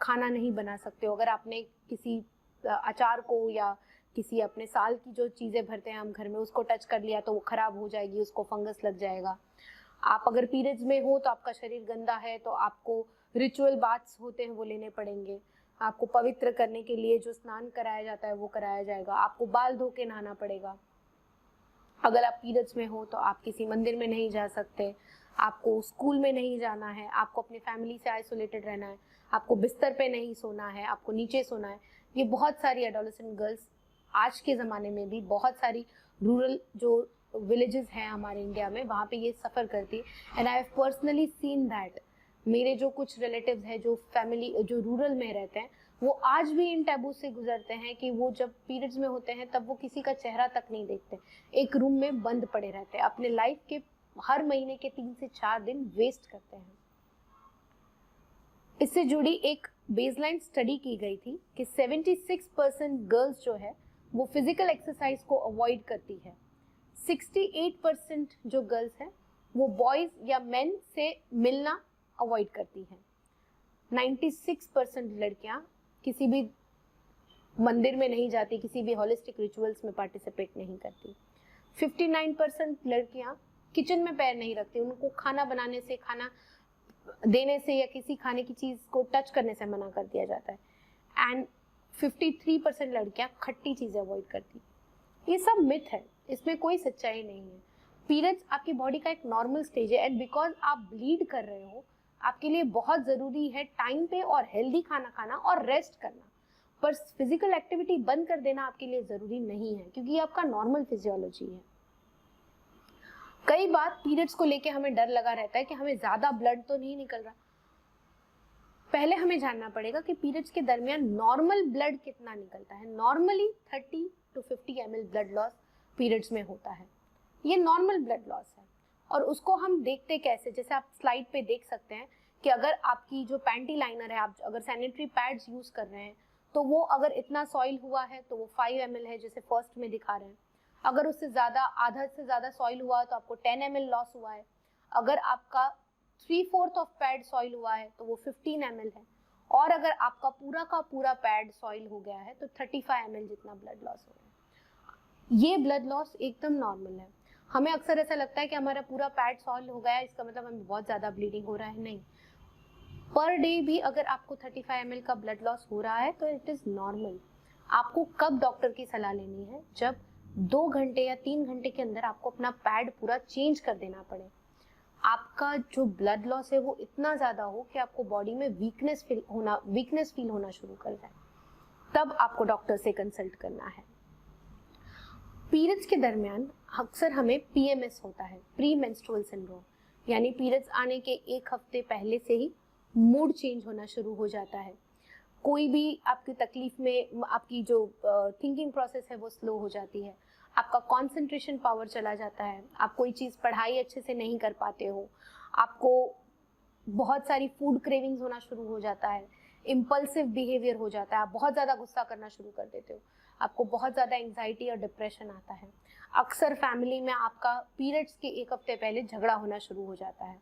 खाना नहीं बना सकते हो, अगर आपने किसी अचार को या किसी अपने साल की जो चीज़ें भरते हैं हम घर में, उसको टच कर लिया तो वो ख़राब हो जाएगी, उसको फंगस लग जाएगा। आप अगर पीरियड्स में हो तो आपका शरीर गंदा है, तो आपको रिचुअल बाथ्स होते हैं वो लेने पड़ेंगे। आपको पवित्र करने के लिए जो स्नान कराया जाता है वो कराया जाएगा। आपको बाल धो के नहाना पड़ेगा। अगर आप पीरियड्स में हो तो आप किसी मंदिर में नहीं जा सकते, आपको स्कूल में नहीं जाना है, आपको अपनी फैमिली से आइसोलेटेड रहना है, आपको बिस्तर पे नहीं सोना है, आपको नीचे सोना है। ये बहुत सारी एडोलेसेंट गर्ल्स आज के ज़माने में भी, बहुत सारी रूरल जो विलेजेस हैं हमारे इंडिया में, वहाँ पे ये सफ़र करती है। And I have personally seen that. मेरे जो कुछ रिलेटिव्स हैं जो फैमिली जो रूरल में रहते हैं, वो आज भी इन टैबू से गुजरते हैं कि वो जब पीरियड्स में होते हैं तब वो किसी का चेहरा तक नहीं देखते, एक रूम में बंद पड़े रहते हैं, अपने लाइफ के हर महीने के 3 से 4 दिन वेस्ट करते हैं। इससे जुड़ी एक बेसलाइन स्टडी की गई थी कि 76% गर्ल्स जो है वो फिजिकल एक्सरसाइज को अवॉइड करती है, 68% जो गर्ल्स हैं वो बॉयज या मेन से मिलना अवॉइड करती हैं, 96% लड़कियां किसी भी मंदिर में नहीं जाती, किसी भी होलिस्टिक रिचुअल्स में पार्टिसिपेट नहीं करती, 59% लड़कियां किचन में पैर नहीं रखती, उनको खाना बनाने से, खाना देने से या किसी खाने की चीज को टच करने से मना कर दिया जाता है, एंड 53% लड़कियां खट्टी चीजें अवॉइड करती। ये सब मिथ है, इसमें कोई सच्चाई नहीं है। पीरियड्स आपकी बॉडी का एक नॉर्मल स्टेज है, एंड बिकॉज आप ब्लीड कर रहे हो आपके लिए बहुत जरूरी है टाइम पे और हेल्दी खाना खाना और रेस्ट करना, पर फिजिकल एक्टिविटी बंद कर देना आपके लिए जरूरी नहीं है, क्योंकि ये आपका नॉर्मल फिजियोलॉजी है। कई बार पीरियड्स को लेके हमें डर लगा रहता है कि हमें ज्यादा ब्लड तो नहीं निकल रहा। पहले हमें जानना पड़ेगा कि पीरियड्स के दरमियान नॉर्मल ब्लड कितना निकलता है। Normally 30 to 50 ml blood loss periods में होता है, ये नॉर्मल ब्लड लॉस है। और उसको हम देखते कैसे, जैसे आप स्लाइड पे देख सकते हैं कि अगर आपकी जो पैंटी लाइनर है, आप अगर सैनिटरी पैड्स यूज कर रहे हैं तो वो अगर इतना सॉइल हुआ है तो वो 5 ml है, जैसे फर्स्ट में दिखा रहे हैं। अगर उससे ज़्यादा, आधा से ज़्यादा सॉइल हुआ है तो आपको 10 ml लॉस हुआ है। अगर आपका 3/4 ऑफ पैड सॉइल हुआ है तो वो 15 ml है, और अगर आपका पूरा का पूरा पैड सॉइल हो गया है तो 35 ml जितना ब्लड लॉस हो गया है। ये ब्लड लॉस एकदम नॉर्मल है। हमें अक्सर ऐसा लगता है कि हमारा पूरा पैड सॉइल हो गया है, इसका मतलब हमें बहुत ज़्यादा ब्लीडिंग हो रहा है, नहीं। पर डे भी अगर आपको 35 ml का ब्लड लॉस हो रहा है तो इट इज़ नॉर्मल। आपको कब डॉक्टर की सलाह लेनी है? जब 2 घंटे या 3 घंटे के अंदर आपको अपना पैड पूरा चेंज कर देना पड़े, आपका जो ब्लड लॉस है वो इतना ज़्यादा हो कि आपको बॉडी में वीकनेस फील होना शुरू कर जाए, तब आपको डॉक्टर से कंसल्ट करना है। पीरियड्स के दरमियान अक्सर हमें PMS होता है, प्री मेंस्ट्रुअल सिंड्रोम, यानी पीरियड्स आने के 1 हफ्ते पहले से ही मूड चेंज होना शुरू हो जाता है। कोई भी आपकी तकलीफ में आपकी जो थिंकिंग प्रोसेस है वो स्लो हो जाती है, आपका कंसंट्रेशन पावर चला जाता है, आप कोई चीज़ पढ़ाई अच्छे से नहीं कर पाते हो, आपको बहुत सारी फूड क्रेविंग्स होना शुरू हो जाता है, इम्पल्सिव बिहेवियर हो जाता है, आप बहुत ज़्यादा गुस्सा करना शुरू कर देते हो, आपको बहुत ज़्यादा एंग्जाइटी और डिप्रेशन आता है। अक्सर फैमिली में आपका पीरियड्स के 1 हफ्ते पहले झगड़ा होना शुरू हो जाता है,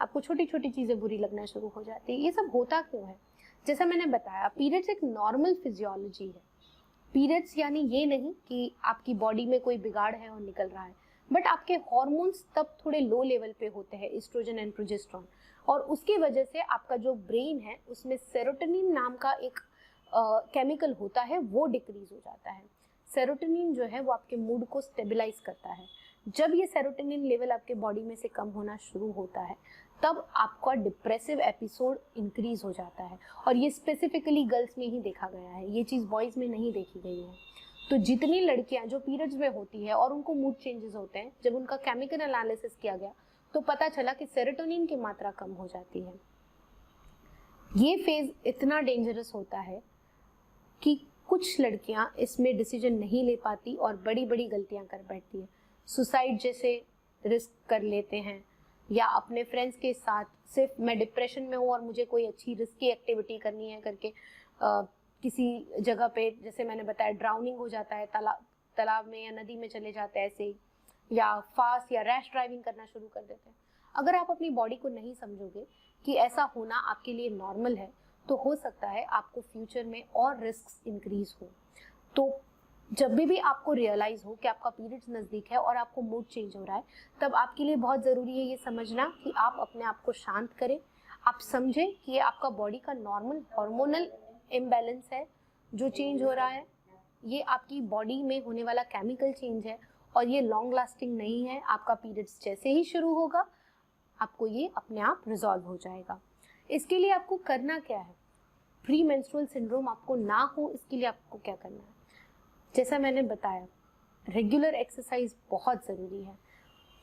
आपको छोटी छोटी चीज़ें बुरी लगना शुरू हो जाती है। ये सब होता क्यों है? जैसा मैंने बताया, पीरियड्स एक नॉर्मल फिजियोलॉजी है। पीरियड्स यानी ये नहीं कि आपकी बॉडी में कोई बिगाड़ है और निकल रहा है, बट आपके हॉर्मोन्स तब थोड़े लो लेवल पे होते हैं, एस्ट्रोजन एंड प्रोजेस्टेरोन, और उसकी वजह से आपका जो ब्रेन है उसमें सेरोटोनिन नाम का एक केमिकल होता है, वो डिक्रीज हो जाता है। सेरोटोनिन जो है वो आपके मूड को स्टेबलाइज करता है। जब ये सेरोटोनिन लेवल आपके बॉडी में से कम होना शुरू होता है तब आपका डिप्रेसिव एपिसोड इंक्रीज हो जाता है, और ये स्पेसिफिकली गर्ल्स में ही देखा गया है, ये चीज़ बॉयज़ में नहीं देखी गई है। तो जितनी लड़कियां जो पीरियड्स में होती है और उनको मूड चेंजेस होते हैं, जब उनका केमिकल एनालिसिस किया गया तो पता चला कि सेरोटोनिन की मात्रा कम हो जाती है। ये फेज इतना डेंजरस होता है कि कुछ लड़कियां इसमें डिसीजन नहीं ले पाती और बड़ी बड़ी गलतियां कर बैठती है, सुसाइड जैसे रिस्क कर लेते हैं, या अपने फ्रेंड्स के साथ सिर्फ मैं डिप्रेशन में हूँ और मुझे कोई अच्छी रिस्की एक्टिविटी करनी है करके किसी जगह पे, जैसे मैंने बताया, ड्राउनिंग हो जाता है, तालाब में या नदी में चले जाते हैं ऐसे ही, या फास्ट या रैश ड्राइविंग करना शुरू कर देते हैं। अगर आप अपनी बॉडी को नहीं समझोगे कि ऐसा होना आपके लिए नॉर्मल है, तो हो सकता है आपको फ्यूचर में और रिस्क इंक्रीज हो। तो जब भी आपको रियलाइज हो कि आपका पीरियड्स नज़दीक है और आपको मूड चेंज हो रहा है, तब आपके लिए बहुत ज़रूरी है ये समझना कि आप अपने आप को शांत करें, आप समझें कि ये आपका बॉडी का नॉर्मल हार्मोनल इम्बैलेंस है जो चेंज हो रहा है, ये आपकी बॉडी में होने वाला केमिकल चेंज है और ये लॉन्ग लास्टिंग नहीं है। आपका पीरियड्स जैसे ही शुरू होगा आपको ये अपने आप रिजॉल्व हो जाएगा। इसके लिए आपको करना क्या है? प्री मेंस्ट्रुअल सिंड्रोम आपको ना हो, इसके लिए आपको क्या करना है? जैसा मैंने बताया, रेगुलर एक्सरसाइज बहुत ज़रूरी है।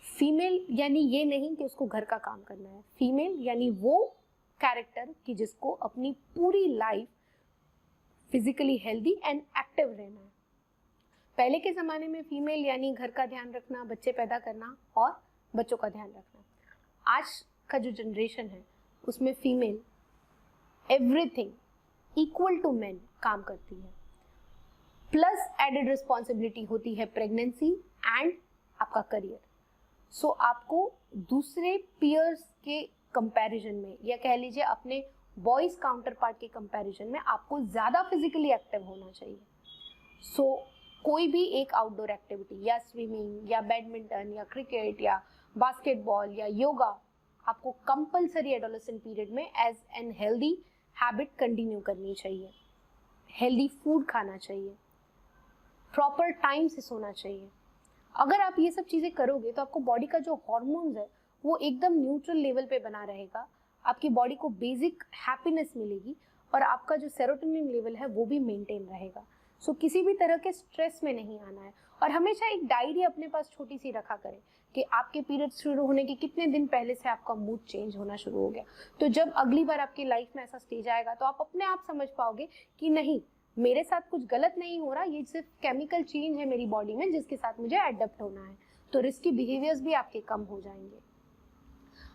फीमेल यानी ये नहीं कि उसको घर का काम करना है, फीमेल यानी वो कैरेक्टर कि जिसको अपनी पूरी life physically healthy and active रहना है। पहले के ज़माने में फीमेल यानी घर का ध्यान रखना, बच्चे पैदा करना और बच्चों का ध्यान रखना। आज का जो जनरेशन है उसमें female everything, equal to men काम करती है, प्लस एडेड रिस्पॉन्सिबिलिटी होती है प्रेगनेंसी एंड आपका करियर। सो आपको दूसरे पीयर्स के कंपैरिजन में, या कह लीजिए अपने बॉयज काउंटर पार्ट के कंपैरिजन में, आपको ज़्यादा फिजिकली एक्टिव होना चाहिए। सो कोई भी एक आउटडोर एक्टिविटी, या स्विमिंग या बैडमिंटन या क्रिकेट या बास्केटबॉल या योगा, आपको कंपल्सरी एडोलेसेंट पीरियड में as an healthy habit continue करनी चाहिए। हेल्दी फूड खाना चाहिए, प्रॉपर टाइम से सोना चाहिए। अगर आप ये सब चीज़ें करोगे तो आपको बॉडी का जो हॉर्मोन्स है वो एकदम न्यूट्रल लेवल पे बना रहेगा, आपकी बॉडी को बेसिक हैप्पीनेस मिलेगी और आपका जो सेरोटोनिन लेवल है वो भी मेंटेन रहेगा। सो किसी भी तरह के स्ट्रेस में नहीं आना है। और हमेशा एक डायरी अपने पास छोटी सी रखा करें कि आपके पीरियड शुरू होने के कितने दिन पहले से आपका मूड चेंज होना शुरू हो गया। तो जब अगली बार आपकी लाइफ में ऐसा स्टेज आएगा तो आप अपने आप समझ पाओगे कि नहीं, मेरे साथ कुछ गलत नहीं हो रहा, ये सिर्फ केमिकल चेंज है मेरी बॉडी में जिसके साथ मुझे एडप्ट होना है। तो रिस्की बिहेवियर्स भी आपके कम हो जाएंगे।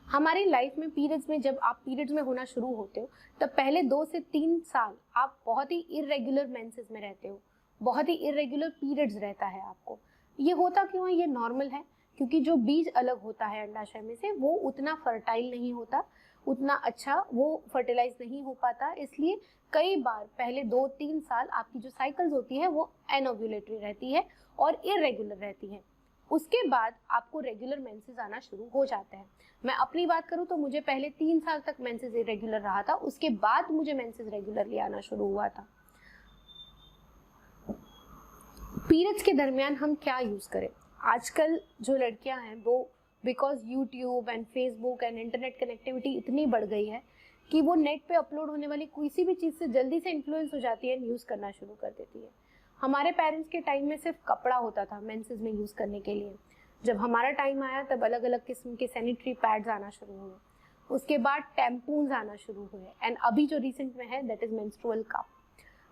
हमारी लाइफ में पीरियड्स में, जब आप पीरियड्स में होना शुरू होते हो तब पहले 2 से 3 साल आप बहुत ही इरेगुलर मेंसेस में रहते हो, बहुत ही इरेगुलर पीरियड्स रहता है आपको। ये होता क्यों है? ये नॉर्मल है, क्योंकि जो बीज अलग होता है अंडाशय में से वो उतना फर्टाइल नहीं होता, उतना अच्छा वो फर्टिलाइज नहीं हो पाता। इसलिए कई बार पहले 2-3 साल आपकी जो साइकिल्स होती है वो एनओव्यूलेटरी रहती है और इरेगुलर रहती है। उसके बाद आपको रेगुलर मेंसेस आना शुरू हो जाते हैं। मैं अपनी बात करूं तो मुझे पहले 3 साल तक मेंसेस इरेगुलर रहा था, उसके बाद मुझे मेंसेस रेगुलरली आना शुरू हुआ था। पीरियड्स के दरमियान हम क्या यूज करें? आजकल जो लड़कियां हैं वो because YouTube and Facebook and internet connectivity इतनी बढ़ गई है कि वो नेट पे अपलोड होने वाली किसी भी चीज़ से जल्दी से इन्फ्लुएंस हो जाती है, यूज़ करना शुरू कर देती है। हमारे पेरेंट्स के टाइम में सिर्फ कपड़ा होता था मेंसेस में यूज़ करने के लिए। जब हमारा टाइम आया तब अलग अलग किस्म के सैनिटरी पैड्स आना शुरू हुए, उसके बाद टैम्पून्स आना शुरू हुए, एंड अभी जो रिसेंट में है दैट इज मेंस्ट्रुअल कप।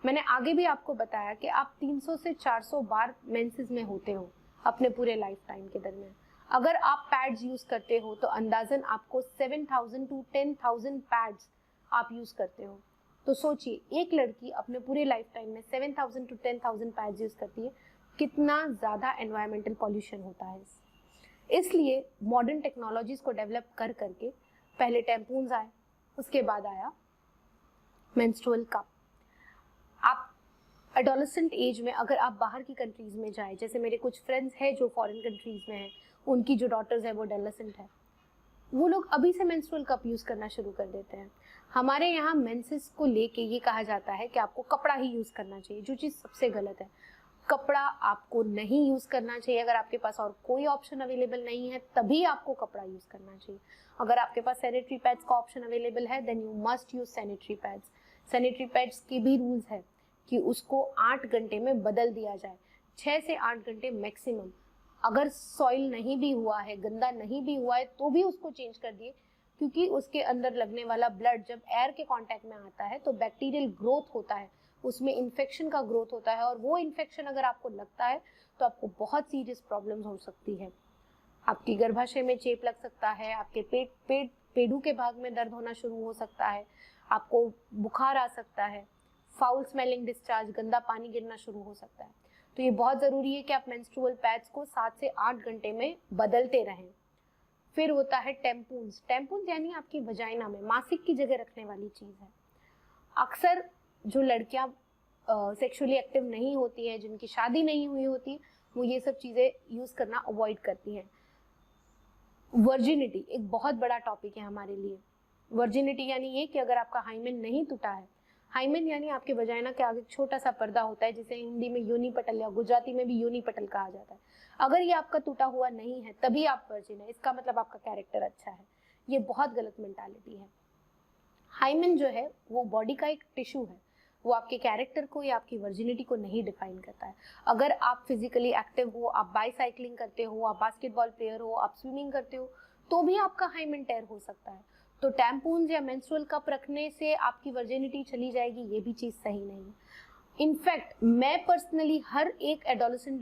मैंने आगे भी आपको बताया कि आप 300 से 400 बार मेंसेस में होते हो अपने पूरे लाइफ टाइम के दरमियान। अगर आप पैड्स यूज करते हो तो अंदाजन आपको 7,000 to 10,000 पैड्स आप यूज करते हो। तो सोचिए, एक लड़की अपने पूरे लाइफ टाइम में 7,000 to 10,000 पैड्स यूज करती है, कितना ज़्यादा एनवायरमेंटल पॉल्यूशन होता है। इसलिए मॉडर्न टेक्नोलॉजीज को डेवलप कर करके पहले टैम्पून्स आए, उसके बाद आया मेंस्ट्रुअल कप। आप एडोलेसेंट एज में अगर आप बाहर की कंट्रीज में जाए, जैसे मेरे कुछ फ्रेंड्स हैं जो फॉरेन कंट्रीज में हैं, उनकी जो डॉटर्स है वो एडोलेसेंट है, वो लोग अभी से मेंस्ट्रुअल कप यूज़ करना शुरू कर देते हैं। हमारे यहाँ मेंसेस को लेके ये कहा जाता है कि आपको कपड़ा ही यूज़ करना चाहिए, जो चीज़ सबसे गलत है। कपड़ा आपको नहीं यूज़ करना चाहिए। अगर आपके पास और कोई ऑप्शन अवेलेबल नहीं है तभी आपको कपड़ा यूज़ करना चाहिए। अगर आपके पास सैनिटरी पैड्स का ऑप्शन अवेलेबल है then you must use sanitary pads. Sanitary pads की भी रूल्स है कि उसको 8 घंटे में बदल दिया जाए, 6 से 8 घंटे मैक्सिमम। अगर सॉइल नहीं भी हुआ है, गंदा नहीं भी हुआ है, तो भी उसको चेंज कर दिए, क्योंकि उसके अंदर लगने वाला ब्लड जब एयर के कांटेक्ट में आता है तो बैक्टीरियल ग्रोथ होता है, उसमें इन्फेक्शन का ग्रोथ होता है, और वो इन्फेक्शन अगर आपको लगता है तो आपको बहुत सीरियस प्रॉब्लम्स हो सकती है। आपकी गर्भाशय में चेप लग सकता है, आपके पेडू के भाग में दर्द होना शुरू हो सकता है, आपको बुखार आ सकता है, फाउल स्मेलिंग डिस्चार्ज, गंदा पानी गिरना शुरू हो सकता है। तो ये बहुत ज़रूरी है कि आप मेंस्ट्रुअल पैड्स को 7 से 8 घंटे में बदलते रहें। फिर होता है टैम्पून्स। टैम्पून्स यानी आपकी वजाइना में मासिक की जगह रखने वाली चीज़ है। अक्सर जो लड़कियां सेक्सुअली एक्टिव नहीं होती हैं, जिनकी शादी नहीं हुई होती, वो ये सब चीज़ें यूज़ करना अवॉइड करती हैं। वर्जिनिटी एक बहुत बड़ा टॉपिक है हमारे लिए। वर्जिनिटी यानी ये कि अगर आपका हाइमेन नहीं टूटा है, हाइमेन यानी आपके वजाइना के आगे छोटा सा पर्दा होता है जिसे हिंदी में योनि पटल या गुजराती में भी योनि पटल कहा जाता है। अगर ये आपका टूटा हुआ नहीं है तभी आप वर्जिन है, इसका मतलब आपका कैरेक्टर अच्छा है। ये बहुत गलत मेंटालिटी है। हाइमेन जो है वो बॉडी का एक टिश्यू है, वो आपके कैरेक्टर को या आपकी वर्जिनिटी को नहीं डिफाइन करता है। अगर आप फिजिकली एक्टिव हो, आप बाईसाइक्लिंग करते हो, आप बास्केटबॉल प्लेयर हो, आप स्विमिंग करते हो, तो भी आपका हाइमेन टेयर हो सकता है। तो टैम्पून्स या मेंस्ट्रुअल कप रखने से आपकी वर्जिनिटी चली जाएगी, ये भी चीज़ सही नहीं है। इनफैक्ट मैं पर्सनली हर एक एडोलेसेंट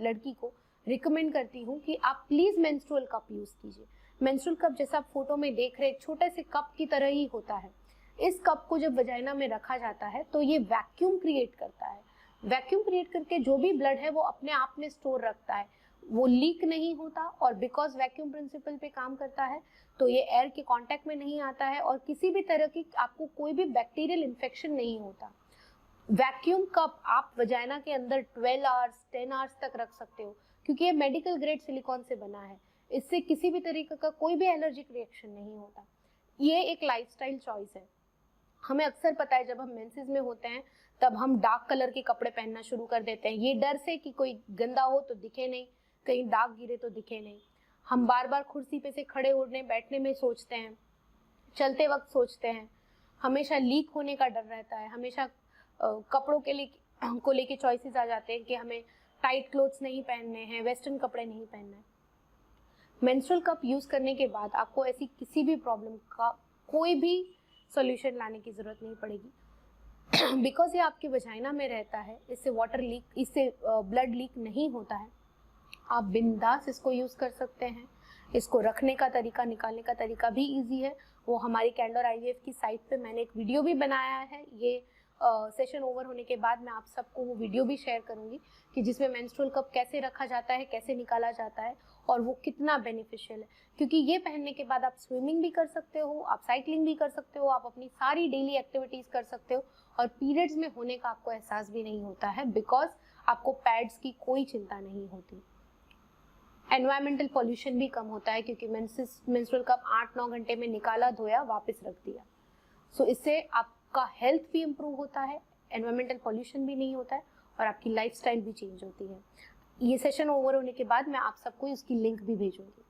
लड़की को रिकमेंड करती हूँ कि आप प्लीज़ मेंस्ट्रुअल कप यूज़ कीजिए। मेंस्ट्रुअल कप जैसा आप फोटो में देख रहे एक छोटे से कप की तरह ही होता है, इस कप को जब वजाइना में रखा जाता है तो ये वैक्यूम क्रिएट करता है। वैक्यूम क्रिएट करके जो भी ब्लड है वो अपने आप में स्टोर रखता है, वो लीक नहीं होता, और बिकॉज वैक्यूम प्रिंसिपल पे काम करता है तो ये एयर के कांटेक्ट में नहीं आता है और किसी भी तरह की आपको कोई भी बैक्टीरियल इन्फेक्शन नहीं होता। वैक्यूम कप आप वजाइना के अंदर 12 आवर्स 10 आवर्स तक रख सकते हो, क्योंकि ये मेडिकल ग्रेड सिलिकॉन से बना है। इससे किसी भी तरीके का कोई भी एलर्जिक रिएक्शन नहीं होता। ये एक लाइफस्टाइल चॉइस है। हमें अक्सर पता है जब हम मेंसेस में होते हैं तब हम डार्क कलर के कपड़े पहनना शुरू कर देते हैं, ये डर से कि कोई गंदा हो तो दिखे नहीं, कहीं दाग गिरे तो दिखे नहीं। हम बार बार कुर्सी पे से खड़े उठने बैठने में सोचते हैं, चलते वक्त सोचते हैं, हमेशा लीक होने का डर रहता है, हमेशा कपड़ों को लेके चॉइसेस आ जाते हैं कि हमें टाइट क्लोथ्स नहीं पहनने हैं, वेस्टर्न कपड़े नहीं पहनने हैं। मेंस्ट्रुअल कप यूज़ करने के बाद आपको ऐसी किसी भी प्रॉब्लम का कोई भी सॉल्यूशन लाने की ज़रूरत नहीं पड़ेगी बिकॉज ये आपके वजाइना में रहता है, इससे वाटर लीक, इससे ब्लड लीक नहीं होता है। आप बिंदास इसको यूज़ कर सकते हैं। इसको रखने का तरीका, निकालने का तरीका भी इजी है। वो हमारी कैंडोर आईवीएफ की साइट पे मैंने एक वीडियो भी बनाया है। ये सेशन ओवर होने के बाद मैं आप सबको वो वीडियो भी शेयर करूंगी कि जिसमें मेंस्ट्रुअल कप कैसे रखा जाता है, कैसे निकाला जाता है और वो कितना बेनिफिशियल है। क्योंकि ये पहनने के बाद आप स्विमिंग भी कर सकते हो, आप साइकिलिंग भी कर सकते हो, आप अपनी सारी डेली एक्टिविटीज़ कर सकते हो और पीरियड्स में होने का आपको एहसास भी नहीं होता है, बिकॉज आपको पैड्स की कोई चिंता नहीं होती। एनवायरमेंटल पॉल्यूशन भी कम होता है क्योंकि मेंस्ट्रुअल कप 8-9 घंटे में निकाला, धोया, वापस रख दिया। सो इससे आपका हेल्थ भी इम्प्रूव होता है, एनवायरमेंटल पॉल्यूशन भी नहीं होता है और आपकी लाइफस्टाइल भी चेंज होती है। ये सेशन ओवर होने के बाद मैं आप सबको इसकी लिंक भी भेजूंगी।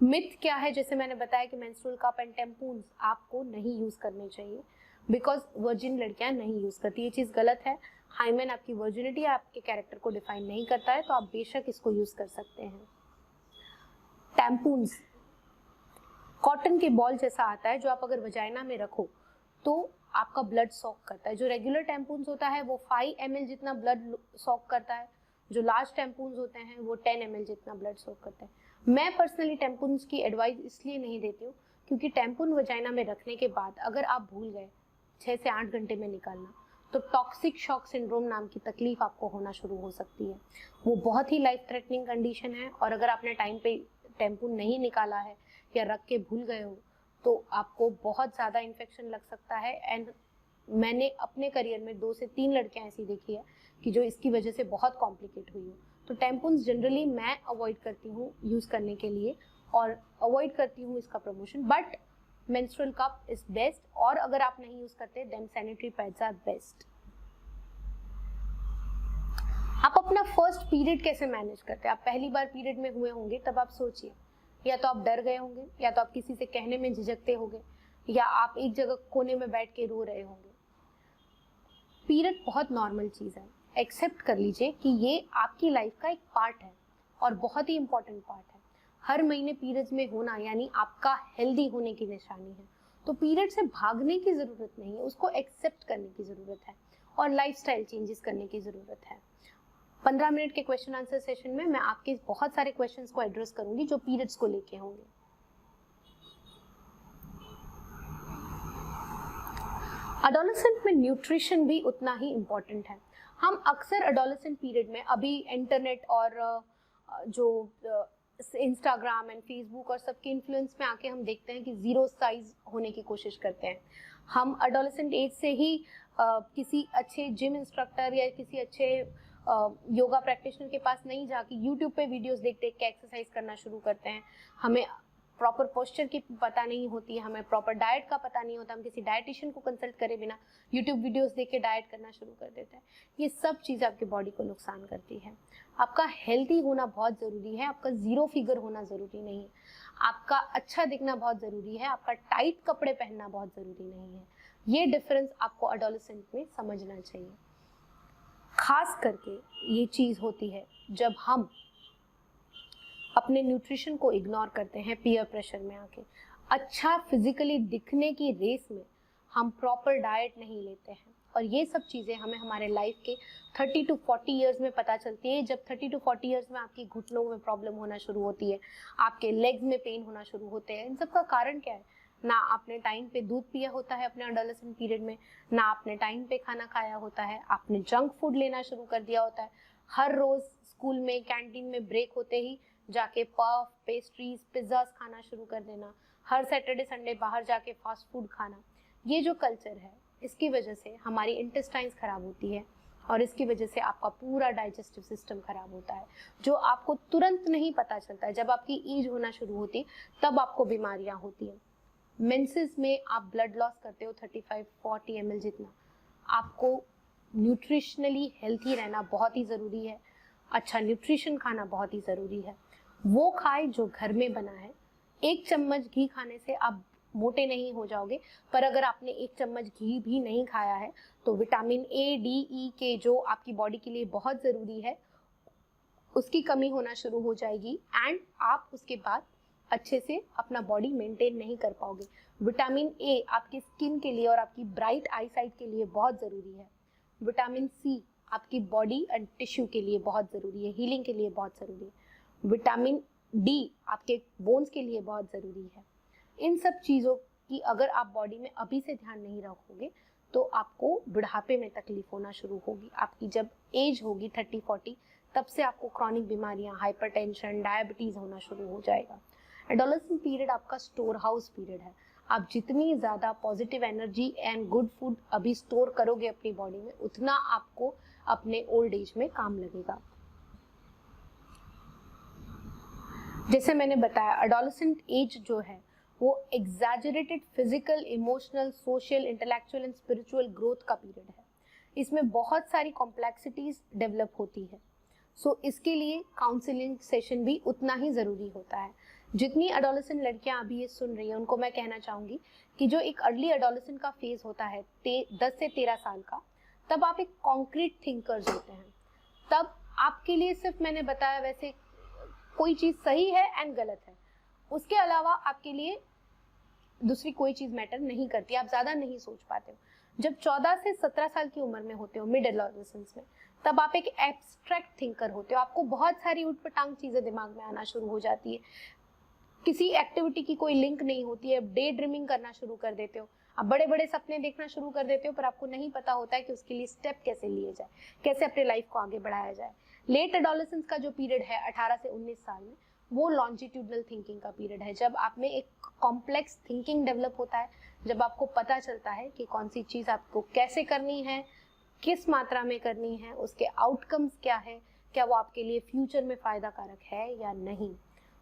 मिथ क्या है, जैसे मैंने बताया कि मेंस्ट्रुअल कप एंड टैम्पून्स आपको नहीं यूज़ करने चाहिए बिकॉज वर्जिन लड़कियां नहीं यूज़ करती। ये चीज़ गलत है। हाइमेन आपकी वर्जिनिटी, आपके कैरेक्टर को डिफाइन नहीं करता है, तो आप बेशक इसको यूज़ कर सकते हैं। टैम्पून्स कॉटन के बॉल जैसा आता है जो आप अगर वजाइना में रखो तो आपका ब्लड सॉक करता है। जो रेगुलर टैम्पून्स होता है वो 5 ml जितना ब्लड सॉक करता है, जो लार्ज टैम्पून्स होते हैं वो 10 ml जितना ब्लड सॉक करते हैं। मैं पर्सनली टैम्पून्स की एडवाइस इसलिए नहीं देती हूँ क्योंकि टैम्पून वजाइना में रखने के बाद अगर आप भूल गए 6 से 8 घंटे में निकालना तो टॉक्सिक शॉक सिंड्रोम नाम की तकलीफ आपको होना शुरू हो सकती है। वो बहुत ही लाइफ थ्रेटनिंग कंडीशन है और अगर आपने टाइम पे टैम्पून नहीं निकाला है या रख के भूल गए हो तो आपको बहुत ज़्यादा इन्फेक्शन लग सकता है। एंड मैंने अपने करियर में 2 से 3 लड़कियां ऐसी देखी है कि जो इसकी वजह से बहुत कॉम्प्लिकेट हुई हो। तो टैम्पून्स जनरली मैं अवॉइड करती हूँ यूज़ करने के लिए और अवॉइड करती हूँ इसका promotion, but menstrual cup is best. और अगर आप नहीं यूज़ करते then sanitary pads are best. आप अपना फर्स्ट पीरियड कैसे मैनेज करते हैं? आप पहली बार पीरियड में हुए होंगे तब आप सोचिए, या तो आप डर गए होंगे, या तो आप किसी से कहने में झिझकते होंगे, या आप एक जगह कोने में बैठ के रो रहे होंगे। पीरियड बहुत नॉर्मल चीज़ है, एक्सेप्ट कर लीजिए कि ये आपकी लाइफ का एक पार्ट है और बहुत ही इंपॉर्टेंट पार्ट है। हर महीने पीरियड्स में होना यानी आपका हेल्दी होने की निशानी है। तो पीरियड से भागने की ज़रूरत नहीं है, उसको एक्सेप्ट करने की ज़रूरत है और लाइफस्टाइल चेंजेस करने की ज़रूरत है। 15 मिनट के क्वेश्चन आंसर सेशन में मैं आपके बहुत सारे क्वेश्चंस को एड्रेस करूंगी जो पीरियड्स को लेके होंगे। एडोलेसेंट में न्यूट्रिशन भी उतना ही इम्पोर्टेंट है। हम अक्सर एडोलेसेंट पीरियड में, अभी इंटरनेट और जो इंस्टाग्राम एंड फेसबुक और सबके इन्फ्लुएंस में आके हम देखते हैं कि जीरो साइज होने की कोशिश करते हैं। हम एडोलेसेंट एज से ही किसी अच्छे जिम इंस्ट्रक्टर या किसी अच्छे योगा प्रैक्टिशनर के पास नहीं जाके यूट्यूब पे वीडियोस देख देख के एक्सरसाइज करना शुरू करते हैं। हमें प्रॉपर पोस्चर की पता नहीं होती है, हमें प्रॉपर डाइट का पता नहीं होता, हम किसी डाइटिशियन को कंसल्ट करे बिना यूट्यूब वीडियोस देख के डाइट करना शुरू कर देते हैं। ये सब चीज़ आपकी बॉडी को नुकसान करती है। आपका हेल्दी होना बहुत ज़रूरी है, आपका ज़ीरो फिगर होना ज़रूरी नहीं है, आपका अच्छा दिखना बहुत ज़रूरी है, आपका टाइट कपड़े पहनना बहुत ज़रूरी नहीं है। ये डिफरेंस आपको एडोलेसेंट में समझना चाहिए। खास करके ये चीज़ होती है जब हम अपने न्यूट्रिशन को इग्नोर करते हैं पीयर प्रेशर में आके। अच्छा फिजिकली दिखने की रेस में हम प्रॉपर डाइट नहीं लेते हैं और ये सब चीज़ें हमें हमारे लाइफ के 30 to 40 ईयर्स में पता चलती है। जब 30 to 40 ईयर्स में आपकी घुटनों में प्रॉब्लम होना शुरू होती है, आपके लेग्स में पेन होना शुरू होते हैं। इन सब का कारण क्या है? ना आपने टाइम पे दूध पिया होता है अपने एडोलेसेंट पीरियड में, ना आपने टाइम पे खाना खाया होता है, आपने जंक फूड लेना शुरू कर दिया होता है। हर रोज स्कूल में कैंटीन में ब्रेक होते ही जाके पफ, पेस्ट्रीज, पिज्जास खाना शुरू कर देना, हर सैटरडे संडे बाहर जाके फास्ट फूड खाना। ये जो कल्चर है, इसकी वजह से हमारी इंटेस्टाइन्स खराब होती है और इसकी वजह से आपका पूरा डाइजेस्टिव सिस्टम खराब होता है, जो आपको तुरंत नहीं पता चलता है। जब आपकी एज होना शुरू होती तब आपको बीमारियां होती हैं। मेंसेस में आप ब्लड लॉस करते हो 35-40 ml जितना। आपको न्यूट्रिशनली हेल्थी रहना बहुत ही ज़रूरी है, अच्छा न्यूट्रिशन खाना बहुत ही ज़रूरी है। वो खाए जो घर में बना है। 1 चम्मच घी खाने से आप मोटे नहीं हो जाओगे, पर अगर आपने 1 चम्मच घी भी नहीं खाया है तो विटामिन ए, डी, ई के जो आपकी बॉडी के लिए बहुत ज़रूरी है, उसकी कमी होना शुरू हो जाएगी एंड आप उसके बाद अच्छे से अपना बॉडी मेंटेन नहीं कर पाओगे। विटामिन ए आपकी स्किन के लिए और आपकी ब्राइट आईसाइट के लिए बहुत ज़रूरी है। विटामिन सी आपकी बॉडी एंड टिश्यू के लिए बहुत ज़रूरी है, हीलिंग के लिए बहुत ज़रूरी है। विटामिन डी आपके बोन्स के लिए बहुत ज़रूरी है। इन सब चीज़ों की अगर आप बॉडी में अभी से ध्यान नहीं रखोगे तो आपको बुढ़ापे में तकलीफ होना शुरू होगी। आपकी जब एज होगी 30-40 तब से आपको क्रॉनिक बीमारियां, हाइपरटेंशन, डायबिटीज़ होना शुरू हो जाएगा। एडोलेसेंट पीरियड आपका स्टोर हाउस पीरियड है। आप जितनी ज़्यादा positive energy and good food अभी स्टोर करोगे अपनी बॉडी में, उतना आपको अपने ओल्ड एज में काम लगेगा। जैसे मैंने बताया, एडोलेसेंट एज जो है वो exaggerated physical, emotional, social, intellectual and spiritual growth का पीरियड है। इसमें बहुत सारी कॉम्प्लेक्सिटीज डेवलप होती है। सो इसके लिए काउंसलिंग सेशन भी उतना ही ज़रूरी होता है। जितनी एडोलेसेंट लड़कियां अभी ये सुन रही हैं उनको मैं कहना चाहूँगी कि जो एक अर्ली एडोलेसेंट का फेज़ होता है 10 से 13 साल का, तब आप एक कॉन्क्रीट थिंकर्स होते हैं। तब आपके लिए सिर्फ मैंने बताया वैसे कोई चीज़ सही है एंड गलत है, उसके अलावा आपके लिए दूसरी कोई चीज़ मैटर नहीं करती, आप ज़्यादा नहीं सोच पाते हो। जब 14 से 17 साल की उम्र में होते हो, मिड एडोलेसेंस में, तब आप एक एब्स्ट्रैक्ट थिंकर होते हो। आपको बहुत सारी उटपटांग चीज़ें दिमाग में आना शुरू हो जाती है, किसी एक्टिविटी की कोई लिंक नहीं होती है, डे ड्रीमिंग करना शुरू कर देते हो, आप बड़े बड़े सपने देखना शुरू कर देते हो, पर आपको नहीं पता होता है कि उसके लिए स्टेप कैसे लिए जाए, कैसे अपने लाइफ को आगे बढ़ाया जाए। लेट एडोलेसेंस का जो पीरियड है 18 से 19 साल में, वो लॉन्जिट्यूडनल थिंकिंग का पीरियड है, जब आप में एक कॉम्प्लेक्स थिंकिंग डेवलप होता है, जब आपको पता चलता है कि कौन सी चीज़ आपको कैसे करनी है, किस मात्रा में करनी है, उसके आउटकम्स क्या है, क्या वो आपके लिए फ्यूचर में फ़ायदा कारक है या नहीं।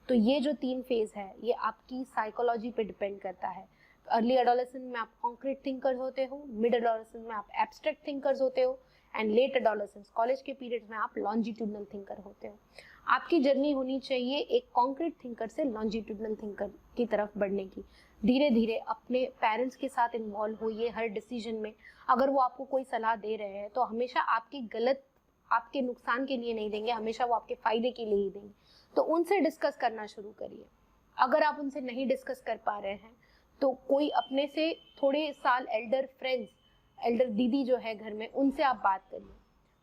तो ये जो 3 फेज़ है ये आपकी साइकोलॉजी पे डिपेंड करता है। अर्ली एडोलेसेंस में आप कॉन्क्रीट थिंकर्स होते हो, मिड एडोलेसेंस में आप एब्स्ट्रैक्ट थिंकर्स होते हो एंड लेट एडोलेसेंस कॉलेज के पीरियड में आप लॉन्जिट्यूडनल थिंकर होते हो। आपकी जर्नी होनी चाहिए एक कॉन्क्रीट थिंकर से लॉन्जिट्यूडनल थिंकर की तरफ बढ़ने की। धीरे धीरे अपने पेरेंट्स के साथ इन्वॉल्व होइए हर डिसीजन में। अगर वो आपको कोई सलाह दे रहे हैं तो हमेशा आपकी गलत, आपके नुकसान के लिए नहीं देंगे, हमेशा वो आपके फ़ायदे के लिए ही देंगे। तो उनसे डिस्कस करना शुरू करिए। अगर आप उनसे नहीं डिस्कस कर पा रहे हैं तो कोई अपने से थोड़े साल एल्डर फ्रेंड्स, एल्डर दीदी जो है घर में, उनसे आप बात करिए,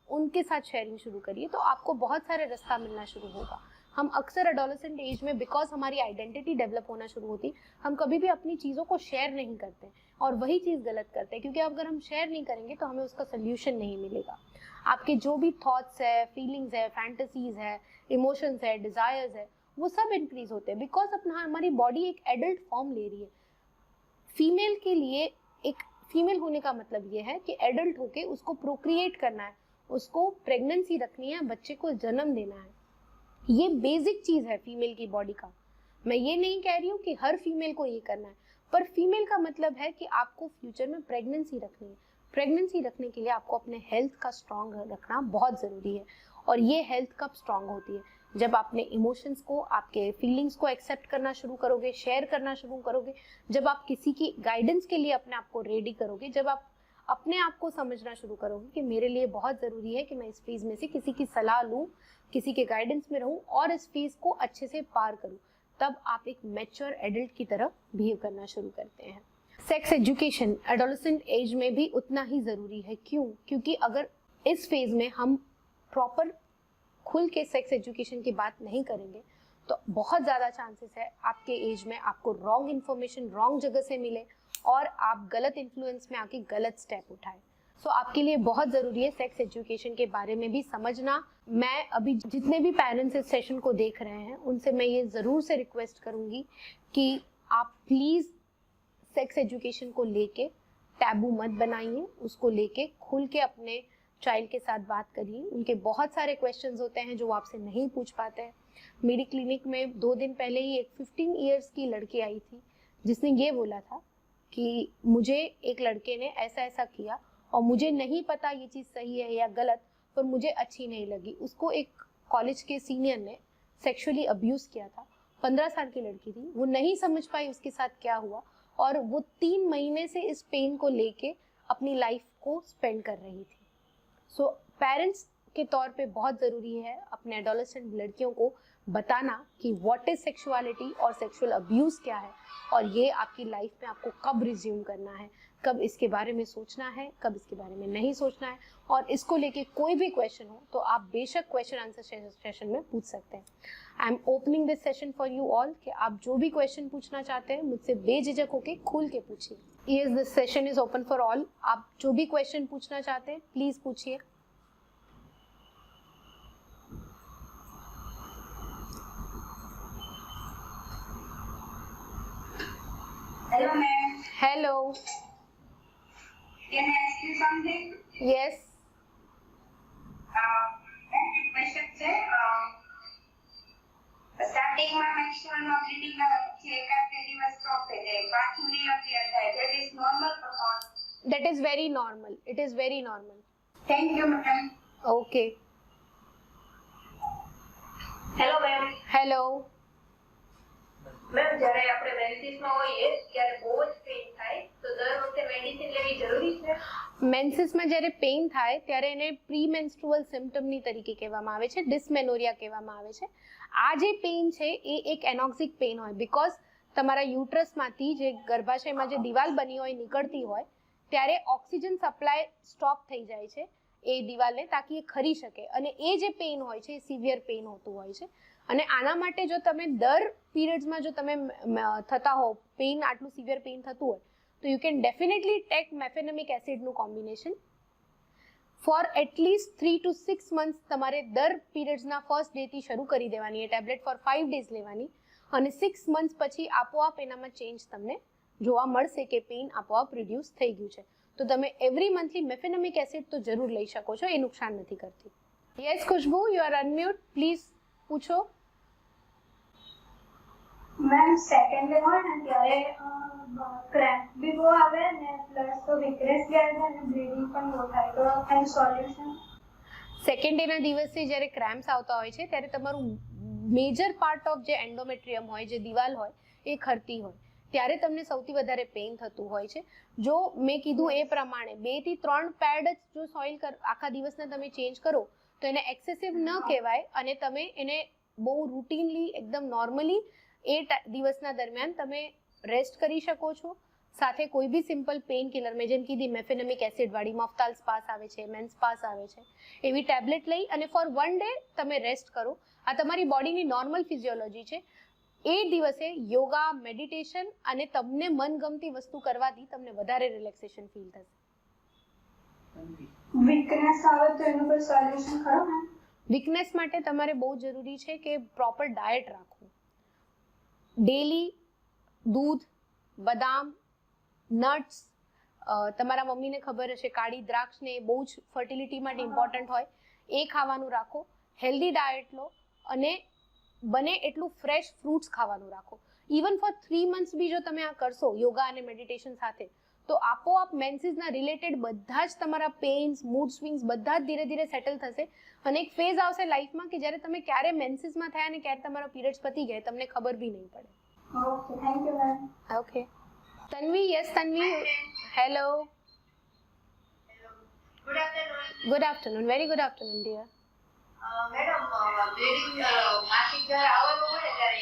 उनके साथ शेयरिंग शुरू करिए, तो आपको बहुत सारे रास्ता मिलना शुरू होगा। हम अक्सर एडोलेसेंट एज में, बिकॉज हमारी आइडेंटिटी डेवलप होना शुरू होती, हम कभी भी अपनी चीज़ों को शेयर नहीं करते और वही चीज़ गलत करते हैं, क्योंकि अगर हम शेयर नहीं करेंगे तो हमें उसका सोल्यूशन नहीं मिलेगा। आपके जो भी थॉट्स है, फीलिंग्स है, फैंटेसीज है, इमोशंस है, डिज़ायर्स है, वो सब इंक्रीज होते हैं बिकॉज अपना हमारी बॉडी एक एडल्ट फॉर्म ले रही है। फीमेल के लिए एक फीमेल होने का मतलब ये है कि एडल्ट होके उसको प्रोक्रिएट करना है, उसको प्रेगनेंसी रखनी है, बच्चे को जन्म देना है। ये बेसिक चीज़ है फीमेल की बॉडी का। मैं ये नहीं कह रही हूँ कि हर फीमेल को ये करना है, पर फीमेल का मतलब है कि आपको फ्यूचर में प्रेगनेंसी रखनी है। प्रेगनेंसी रखने के लिए आपको अपने हेल्थ का स्ट्रॉन्ग रखना बहुत ज़रूरी है। और ये हेल्थ कब स्ट्रॉन्ग होती है? जब आपने इमोशंस को, आपके फीलिंग्स को एक्सेप्ट करना शुरू करोगे, शेयर करना शुरू करोगे, जब आप किसी की गाइडेंस के लिए अपने आप को रेडी करोगे, जब आप अपने आप को समझना शुरू करोगे कि मेरे लिए बहुत ज़रूरी है कि मैं इस फेज़ में से किसी की सलाह लूँ, किसी के गाइडेंस में रहूँ और इस फेज़ को अच्छे से पार करूँ, तब आप एक मैच्योर एडल्ट की तरह बिहेव करना शुरू करते हैं। सेक्स एजुकेशन एडोलेसेंट एज में भी उतना ही ज़रूरी है। क्यों? क्योंकि अगर इस फेज़ में हम प्रॉपर खुल के सेक्स एजुकेशन की बात नहीं करेंगे तो बहुत ज़्यादा चांसेस है आपके एज में आपको रॉन्ग इन्फॉर्मेशन रॉन्ग जगह से मिले और आप गलत इन्फ्लुएंस में आके गलत स्टेप उठाएं। सो आपके लिए बहुत ज़रूरी है सेक्स एजुकेशन के बारे में भी समझना। मैं अभी जितने भी पेरेंट्स इस सेशन को देख रहे हैं उनसे मैं ये ज़रूर से रिक्वेस्ट करूँगी कि आप प्लीज़ सेक्स एजुकेशन को लेके टैबू मत बनाइए, उसको लेके खुल के अपने चाइल्ड के साथ बात करिए। उनके बहुत सारे क्वेश्चंस होते हैं जो आपसे नहीं पूछ पाते हैं। मेरी क्लिनिक में 2 दिन पहले ही एक 15 इयर्स की लड़की आई थी जिसने ये बोला था कि मुझे एक लड़के ने ऐसा ऐसा किया और मुझे नहीं पता ये चीज़ सही है या गलत, पर मुझे अच्छी नहीं लगी। उसको एक कॉलेज के सीनियर ने सेक्सुअली अब्यूज़ किया था। 15 साल की लड़की थी, वो नहीं समझ पाई उसके साथ क्या हुआ और वो 3 महीने से इस पेन को लेके अपनी लाइफ को स्पेंड कर रही थी। सो पेरेंट्स के तौर पे बहुत ज़रूरी है अपने एडोलेसेंट लड़कियों को बताना कि व्हाट इज़ सेक्सुअलिटी और सेक्सुअल अब्यूज़ क्या है और ये आपकी लाइफ में आपको कब रिज्यूम करना है, कब इसके बारे में सोचना है, कब इसके बारे में नहीं सोचना है। और इसको लेके कोई भी क्वेश्चन हो तो आप बेशक क्वेश्चन आंसर सेशन में पूछ सकते हैं। I am opening this session for you all कि आप जो भी क्वेश्चन पूछना चाहते हैं मुझसे बेझिझक होके खुल के पूछिए। Yes, this session is open for all. आप जो भी क्वेश्चन पूछना चाहते हैं प्लीज पूछिए। Hello, ma'am. Hello. Can I ask you something? Yes. Question છે સ્ટાર્ટિંગમાં મેક્સિમમમાં બ્લીડિંગ છે એકાદ બે દિવસ સ્ટોપ થઈ જાય પાછું રીઅપિયર થાય that is normal for all. That is very normal. It is very normal. Thank you, madam. Okay. Hello, ma'am. Hello. Ma'am જ્યારે આપણે મેન્સિસમાં હોઈએ ત્યારે બહુ જ પેઇન થાય તો દર વખતે મેડિસિન લેવી જરૂરી છે? મેન્સિસમાં જ્યારે પેઇન થાય ત્યારે એને પ્રીમેન્સ્ટ્રુઅલ સિમ્પટમની તરીકે કહેવામાં આવે છે, ડિસ્મેનોરિયા કહેવામાં આવે છે. આ જે પેઇન છે એ એક એનોક્સિક પેઇન હોય બિકોઝ તમારા યુટ્રસમાંથી જે ગર્ભાશયમાં જે દિવાલ બની હોય નીકળતી હોય ત્યારે ઓક્સિજન સપ્લાય સ્ટોપ થઈ જાય છે એ દિવાલને તાકી એ ખરી શકે અને એ જે પેઇન હોય છે એ સિવિયર પેઇન હોતું હોય છે. અને આના માટે જો તમે દર પીરિયડ્સમાં જો તમે થતા હો પેઇન આટલું સિવિયર પેઇન થતું હોય તો you can definitely take mefenamic એસિડનું combination for at least 3 to 6 months. તમારે દર પીરિયડ્સના ફર્સ્ટ ડેથી શરૂ કરી દેવાની એ ટેબ્લેટ ફોર 5 ડેઝ લેવાની અને 6 મંથ્સ પછી આપોઆપ એનામાં ચેન્જ તમને જોવા મળશે કે પેઇન આપોઆપ રિડ્યુસ થઈ ગયું છે. તો તમે એવરી મંથલી મેફેનેમિક એસિડ તો જરૂર લઈ શકો છો, એ નુકસાન નથી કરતી. Yes Khushbu, you are unmute, please પૂછો. મેમ સેકન્ડ ડે હોય ને ત્યારે ક્રેમ્પ બી બહુ આવે ને પ્લસ તો વીકનેસ બી આવે અને બ્લીડિંગ પણ બહુ થાય તો એનું સોલ્યુશન? સેકન્ડ ડેના દિવસે જ્યારે ક્રેમ્પ્સ આવતા હોય છે ત્યારે તમારું મેજર પાર્ટ ઓફ જે એન્ડોમેટ્રિયમ હોય, જે દિવાલ હોય એ ખરતી હોય ત્યારે તમને સૌથી વધારે પેઇન થતું હોય છે. જો મેં કીધું એ પ્રમાણે 2 થી 3 પેડ જ જો સોઇલ આખા દિવસના તમે ચેન્જ કરો તો એને એક્સેસિવ ન કહેવાય અને તમે એને બહુ રૂટીનલી એકદમ નોર્મલી એ દિવસના દરમિયાન તમે રેસ્ટ કરી શકો છો. સાથે કોઈ બી સિમ્પલ પેઇન કિલર મેં જેમ કીધી મેફેનેમિક એસિડવાળી મફતાલ સ્પાસ આવે છે, મેન સ્પાસ આવે છે, એવી ટેબ્લેટ લઈ અને ફોર 1 ડે તમે રેસ્ટ કરો. આ તમારી બોડીની નોર્મલ ફિઝિયોલોજી છે. એ દિવસે યોગા, મેડિટેશન અને તમને મનગમતી વસ્તુ કરવાથી તમને વધારે રિલેક્સેશન ફીલ થશે. વીકનેસ આવે તો એનું કોઈ સોલ્યુશન ખરો મેમ? વીકનેસ માટે તમારે બહુ જરૂરી છે કે પ્રોપર ડાયટ રાખવું. ડેલી દૂધ, બદામ, નટ્સ, તમારા મમ્મીને ખબર હશે કાળી દ્રાક્ષને બહુ જ ફર્ટિલિટી માટે ઇમ્પોર્ટન્ટ હોય, એ ખાવાનું રાખો. હેલ્ધી ડાયટ લો અને બને એટલું ફ્રેશ ફ્રૂટ્સ ખાવાનું રાખો. ઇવન ફોર 3 મંથ્સ બી જો તમે આ કરશો યોગા અને મેડિટેશન સાથે તો આપોઆપ મેન્સીસના રિલેટેડ બધા જ તમારા પેઇન્સ, મૂડ સ્વિંગ્સ બધા જ ધીરે ધીરે સેટલ થશે અને એક ફેઝ આવશે લાઈફમાં કે જ્યારે તમે ક્યારે મેન્સીસમાં થયા અને ક્યારે તમારા પીરિયડ્સ પતી ગયા તમને ખબર બી નહીં પડે. Okay, thank you ma'am. Okay. Tanvi, yes Tanvi, hello. Good afternoon. Good afternoon, very good afternoon dear. Madam bleeding માસિક જ્યારે આવવાનું હોય ને ત્યારે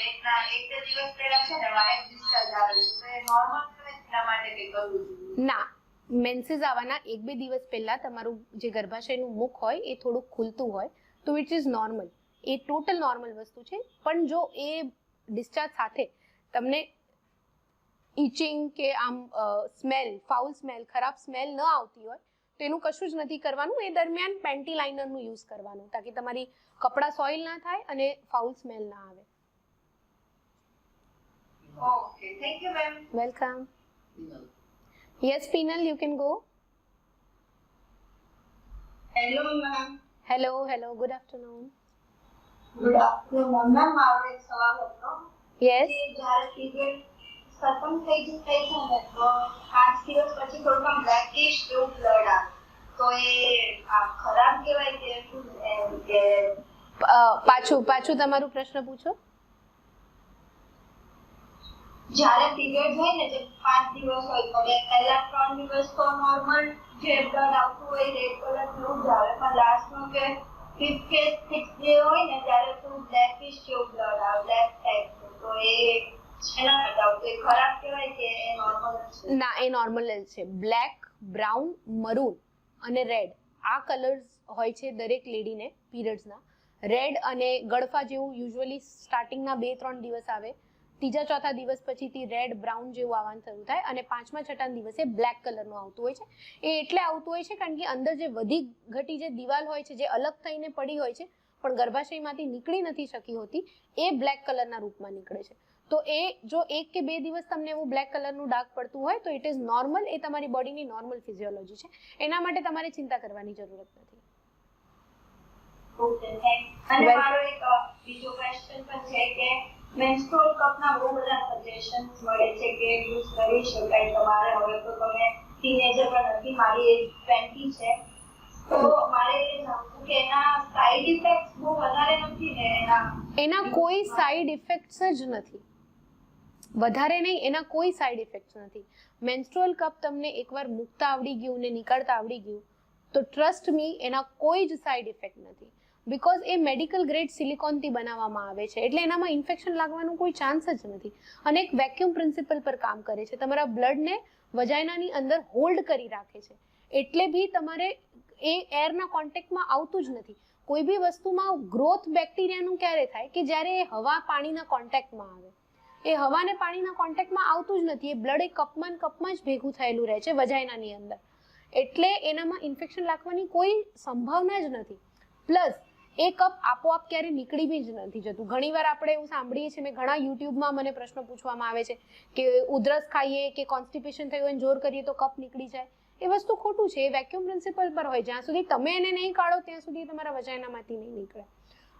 એક બે દિવસ પહેલા છે ને વાઇટ ડિસ્ચાર્જ આવે છે તો એ નોર્મલ છે એના માટે કંઈ કરવું જોઈએ? ના, મેન્સીસ આવવાના 1-2 દિવસ પહેલા તમારું જે ગર્ભાશયનું મુખ હોય એ થોડુંક ખુલતું હોય તો it is normal. A total normal વસ્તુ છે. પણ જો એ ડિસ્ચાર્જ સાથે તમને ઇચિંગ કે આમ સ્મેલ, ફાઉલ સ્મેલ, ખરાબ સ્મેલ ન આવતી હોય તો એનું કશું જ નથી કરવાનું. એ દરમિયાન પેન્ટી લાઇનરનું યુઝ કરવાનું તાકી તમારી કપડાં સોઇલ ના થાય અને ફાઉલ સ્મેલ ના આવે. Okay, thank you, ma'am. Welcome. Yes Pinal, you can go. Hello, ma'am. Hello, good afternoon. Good afternoon, ma'am. Ma'am, મારો એક સવાલ હતો. યસ. કે જ્યારે પીરિયડ ખતમ થઈ છે ને તો 5 દિવસ પછી થોડું બ્લેકિશ જેવું બ્લડ આવે તો એ ખરાબ કહેવાય કે શું? કે પાછું તમારું પ્રશ્ન પૂછો. જ્યારે પીરિયડ હોય ને જે 5 દિવસ હોય તો પહેલા 3 દિવસ તો નોર્મલ જે બ્લડ આવતું હોય રેડ કલર જેવું જ આવે, પણ લાસ્ટમાં કે 5th કે 6th ડે હોય ને ત્યારે તો બ્લેકિશ જેવું બ્લડ આવે, બ્લેક ટાઈપ. તો એ એના માટે આવતું એ ખરાબ કહેવાય કે એ નોર્મલ છે? ના, એ નોર્મલ જ છે. બ્લેક, બ્રાઉન, મરૂન અને રેડ આ કલર્સ હોય છે દરેક લેડીને પીરિયડ્સના. રેડ અને ગળફા જેવું યુઝ્યુઅલી સ્ટાર્ટિંગના 2-3 દિવસ આવે, ત્રીજા ચોથા દિવસ પછીથી રેડ બ્રાઉન જેવું આવવાનું શરૂ થાય અને 5મા 6ઠા દિવસે બ્લેક કલરનું આવતું હોય છે. એ એટલે આવતું હોય છે કારણ કે અંદર જે વધી ઘટી જે દિવાલ હોય છે જે અલગ થઈને પડી હોય છે પણ ગર્ભાશયમાંથી નીકળી નથી શકી હોતી એ બ્લેક કલરના રૂપમાં નીકળે છે. તો એ જો 1 કે 2 દિવસ તમને એવું બ્લેક કલરનું ડાઘ પડતું હોય તો ઇટ ઇઝ નોર્મલ. એ તમારી બોડીની નોર્મલ ફિઝિયોલોજી છે. એના માટે તમારે ચિંતા કરવાની જરૂરત નથી. Okay, thanks. અને મારો એક બીજો ક્વેશ્ચન પણ છે કે મેન્સ્ટ્રુઅલ કપના બહુ બધા સજેશન્સ મળે છે કે યુઝ કરી શકાય તમારે. હવે તો તમે ટીનેજર પણ નથી, મારી એજ 20 છે, તો મારે એ જાણવું કે એના સાઇડ ઇફેક્ટ્સ બહુ વધારે નથી ને? એના કોઈ સાઇડ ઇફેક્ટ્સ જ નથી. વધારે નહીં, એના કોઈ સાઇડ ઇફેક્ટ્સ નથી. મેન્સ્ટ્રુઅલ કપ તમને એકવાર મૂકતા આવડી ગયું ને નીકળતા આવડી ગયું તો ટ્રસ્ટ મી એના કોઈ જ સાઇડ ઇફેક્ટ નથી. બીકોઝ એ મેડિકલ ગ્રેડ સિલિકોનથી બનાવવામાં આવે છે એટલે એનામાં ઇન્ફેક્શન લાગવાનો કોઈ ચાન્સ જ નથી અને એક વેક્યુમ પ્રિન્સિપલ પર કામ કરે છે. તમારા બ્લડને વજાઇનાની અંદર હોલ્ડ કરી રાખે છે એટલે બી તમારે એ એરના કોન્ટેક્ટમાં આવતું જ નથી. કોઈ બી વસ્તુમાં ગ્રોથ બેક્ટેરિયાનું ક્યારે થાય કે જ્યારે એ હવા પાણીના કોન્ટેક્ટમાં આવે. એ હવાને પાણીના કોન્ટેક્ટમાં આવતું જ નથી. એ બ્લડ એ કપમાં જ ભેગું થયેલું રહે છે વજાઇનાની અંદર એટલે એનામાં ઇન્ફેક્શન લાગવાની કોઈ સંભાવના જ નથી. પ્લસ એ કપ આપોઆપ ક્યારે નીકળી બી જ નથી જતું. ઘણીવાર આપણે એવું સાંભળીએ છીએ, મેં ઘણા યુટ્યુબમાં મને પ્રશ્ન પૂછવામાં આવે છે કે ઉધરસ ખાઈએ કે કોન્સ્ટિપેશન થયું હોય જોર કરીએ તો કપ નીકળી જાય. એ વસ્તુ ખોટું છે. એ વેક્યુમ પ્રિન્સિપલ પર હોય. જ્યાં સુધી તમે એને નહીં કાઢો ત્યાં સુધી તમારા વજાઇનામાંથી નહીં નીકળે.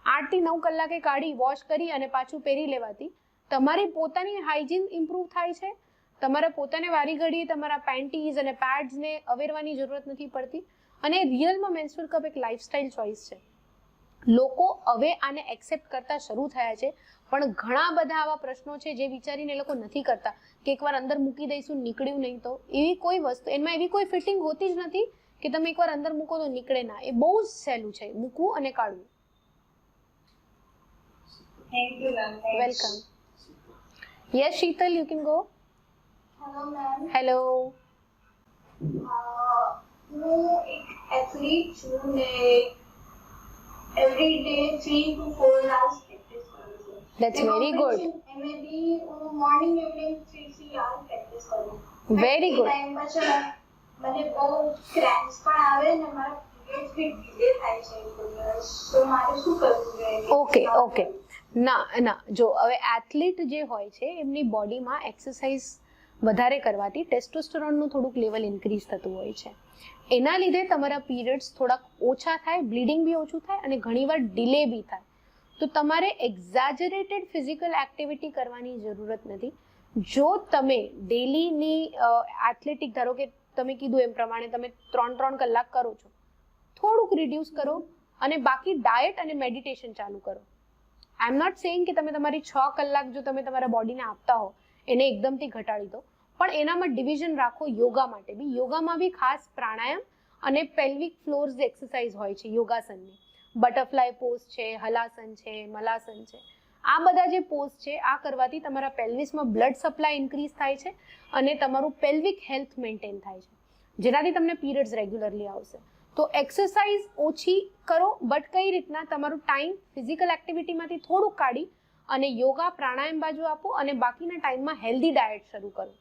8 થી 9 કલાકે કાઢી વોશ કરી અને પાછું પહેરી લેવાથી તમારી પોતાની હાઇજીન ઇમ્પ્રૂવ થાય છે. તમારા પોતાને વારી ઘડીએ તમારા પેન્ટીઝ અને પેડ્સને અવેરવાની જરૂરત નથી પડતી અને રિયલમાં મેન્સ્ટ્રુઅલ કપ એક લાઇફસ્ટાઇલ ચોઇસ છે. લોકો હવે આને એક્સેપ્ટ કરતા શરૂ થયા છે પણ ઘણા બધા આવા પ્રશ્નો છે જે વિચારીને એ લોકો નથી કરતા કે એકવાર અંદર મૂકી દઈશું નીકળ્યું નહીં તો. એવી કોઈ વસ્તુ એમાં એવી કોઈ ફિટિંગ હોતી જ નથી કે તમે એકવાર અંદર મૂકો તો નીકળે ના. એ બહુ જ સહેલું છે મૂકવું અને કાઢવું. Thank you ma'am. Welcome. Yes Sheetal, you can go. Hello ma'am. Hello. હું એક એથ્લીટ છું ને every day 3 to 4 hours practice કરું છું. That's very good. એમે બી હું મોર્નિંગ ઇવનિંગ 3 hours practice કરું. Very good. ટાઈમ પછી મને બહુ ક્રેમ્પ્સ પણ આવે ને મારા પીરિયડ્સ બી ડિલે થાય છે. તો મારે શું કરવું જોઈએ? ઓકે. ના જો હવે એથ્લીટ જે હોય છે એમની બોડીમાં એક્સરસાઇઝ વધારે કરવાથી ટેસ્ટોસ્ટેરોનનું થોડુંક લેવલ ઇન્ક્રીઝ થતું હોય છે. એના લીધે તમારા પીરિયડ્સ થોડાક ઓછા થાય, બ્લીડિંગ બી ઓછું થાય અને ઘણીવાર ડિલે બી થાય. તો તમારે એક્ઝેજરેટેડ ફિઝિકલ એક્ટિવિટી કરવાની જરૂરત નથી. જો તમે ડેલીની એથ્લેટિક, ધારો કે તમે કીધું એમ પ્રમાણે તમે 3 કલાક કરો છો, થોડુંક રિડ્યુસ કરો અને બાકી ડાયટ અને મેડિટેશન ચાલુ કરો. આઈ એમ નોટ સેઇંગ કે તમે તમારી 6 કલાક જો તમે તમારા બોડીને આપતા હો એને એકદમથી ઘટાડી દો, પણ એનામાં ડિવિઝન રાખો. યોગા માટે બી, યોગામાં બી ખાસ પ્રાણાયામ અને પેલ્વિક ફ્લોર્સ એક્સરસાઇઝ હોય છે યોગાસનની. બટરફ્લાય પોઝ છે, હલાસન છે, મલાસન છે, આ બધા જે પોઝ છે આ કરવાથી તમારા પેલ્વિસમાં બ્લડ સપ્લાય ઇન્ક્રીઝ થાય છે અને તમારું પેલ્વિક હેલ્થ મેન્ટેન થાય છે જેનાથી તમને પીરિયડ્સ રેગ્યુલરલી આવશે. તો એક્સરસાઇઝ ઓછી કરો, બટ કઈ રીતના તમારું ટાઈમ ફિઝિકલ એક્ટિવિટીમાંથી થોડુંક કાઢી અને યોગા પ્રાણાયામ બાજુ આપો અને બાકીના ટાઈમમાં હેલ્ધી ડાયટ શરૂ કરો.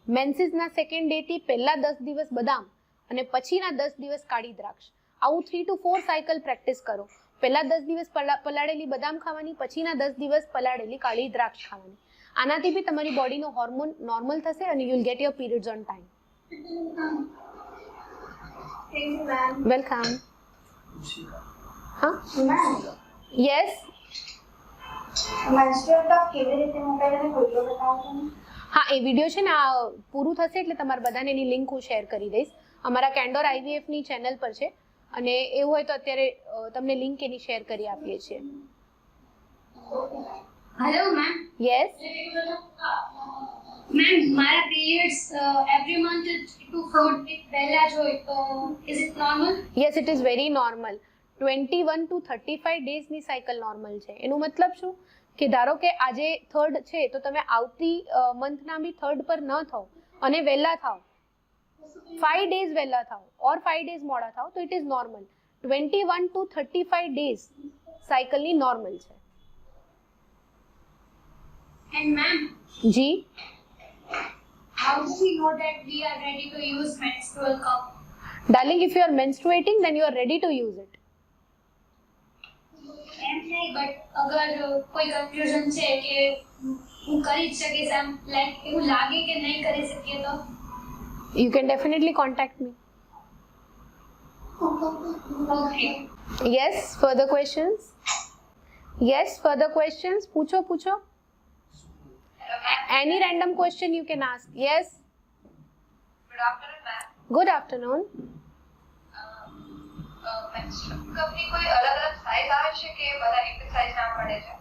મેન્સીસના સેકન્ડ ડેથી પહેલા 10 દિવસ બદામ અને પછીના 10 દિવસ કાળી દ્રાક્ષ, આવું 3 to 4 સાયકલ પ્રેક્ટિસ કરો. પહેલા 10 દિવસ પલાળેલી બદામ ખાવાની, પછીના 10 દિવસ પલાળેલી કાળી દ્રાક્ષ ખાવાની. આનાથી બી તમારી બોડીનો હોર્મોન નોર્મલ થશે અને you will get your periods on time. Welcome. હા યસ. હા, એ વિડીયો છે ને આ પૂરું થશે એટલે તમારા બધાને એની લિંક હું શેર કરી દઈશ. અમારા કેન્ડોર IVF ની ચેનલ પર છે અને એવું હોય તો અત્યારે તમને લિંક એની શેર કરી આપીએ છીએ. Hello ma'am. યસ મેમ, મારા periods every month to 4 week પહેલા જ હોય તો is it normal? Yes, it is very normal. 21 to 35 ડેઝની સાયકલ નોર્મલ છે. એનું મતલબ શું કે ધારો કે આજે 3rd છે તો તમે આવતી મંથના બી 3rd પર ન થાઓ અને વહેલા થાઓ, 5 days વહેલા થાઓ ઓર 5 days મોડા થાઓ તો it is normal. 21 to 35 days સાયકલની નોર્મલ છે. And ma'am, જી, how do we know that we are ready to use menstrual cup? darling, if you are menstruating then you are ready to use it. એમ નહીં, બટ અગર કોઈ કન્ફ્યુઝન છે કે હું કરી જ શકીશ, એમ લાઈક એવું લાગે કે નહીં કરી શકીએ તો You can definitely contact me. Okay. Yes, further questions? Yes, further questions? પૂછો. Any random question you can ask. Yes. Good afternoon, ma'am. Good afternoon. menstrual કપની કોઈ અલગ સાઈઝ આવે છે કે બધા એક સાઈઝ ના પડે છે?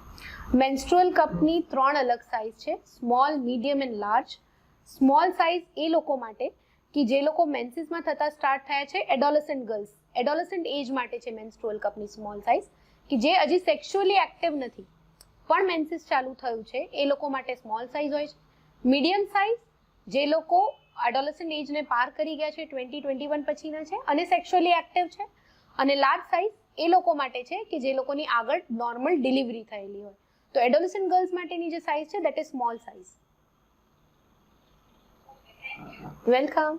મેન્સ્ટ્રુઅલ કપની 3 અલગ સાઇઝ છે, small, medium and large. Small size એ લોકો માટે કે જે લોકો મેન્સીસમાં થતા સ્ટાર્ટ થયા છે, એડોલેસન્ટ ગર્લ્સ, એડોલેસન્ટ એજ માટે છે મેન્સ્ટ્રુઅલ કપની સ્મોલ સાઇઝ, કે જે હજી સેક્સ્યુઅલી એક્ટિવ નથી પણ મેન્સીસ ચાલુ થયું છે એ લોકો માટે સ્મોલ સાઇઝ હોય છે. મીડિયમ સાઇઝ જે લોકો એડોલેસન્ટ એજને પાર કરી ગયા છે, 20-21 પછીના છે અને સેક્સ્યુઅલી એક્ટિવ છે. અને લાર્જ સાઇઝ એ લોકો માટે છે કે જે લોકોની આગળ નોર્મલ ડિલિવરી થયેલી હોય. તો એડોલેસન્ટ ગર્લ્સ માટેની જે સાઇઝ છે that is small size. Welcome.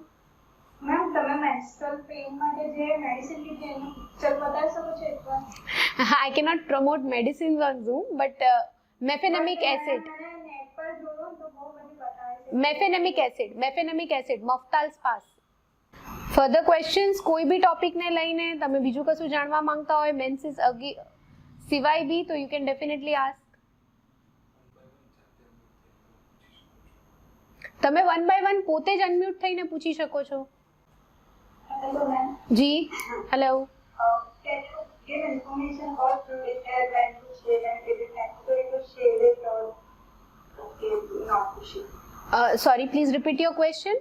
Ma'am, તમે મેન્સ્ટ્રુઅલ પેઇન માટે જે મેડિસિન લીધી એનું પિક્ચર બતાવી શકો છો એકવાર? I cannot promote medicines on Zoom, but mefenamic acid. Net પર જોયું તો બહુ બધી બતાવે છે. mefenamic acid, Moftal Spas. Further questions? કોઈ બી ટોપિકને લઈને તમે બીજું કશું જાણવા માંગતા હોય મેન્સીસ સિવાય બી તો યુ કેન ડેફિનેટલી આસ્ક. તમે 1 by 1 પોતે જ અનમ્યુટ થઈને પૂછી શકો છો. Hello ma'am. જી, hello. Can you give information about pubic hair, when to shave and is it necessary to shave it or not to shave? Sorry, please repeat your question.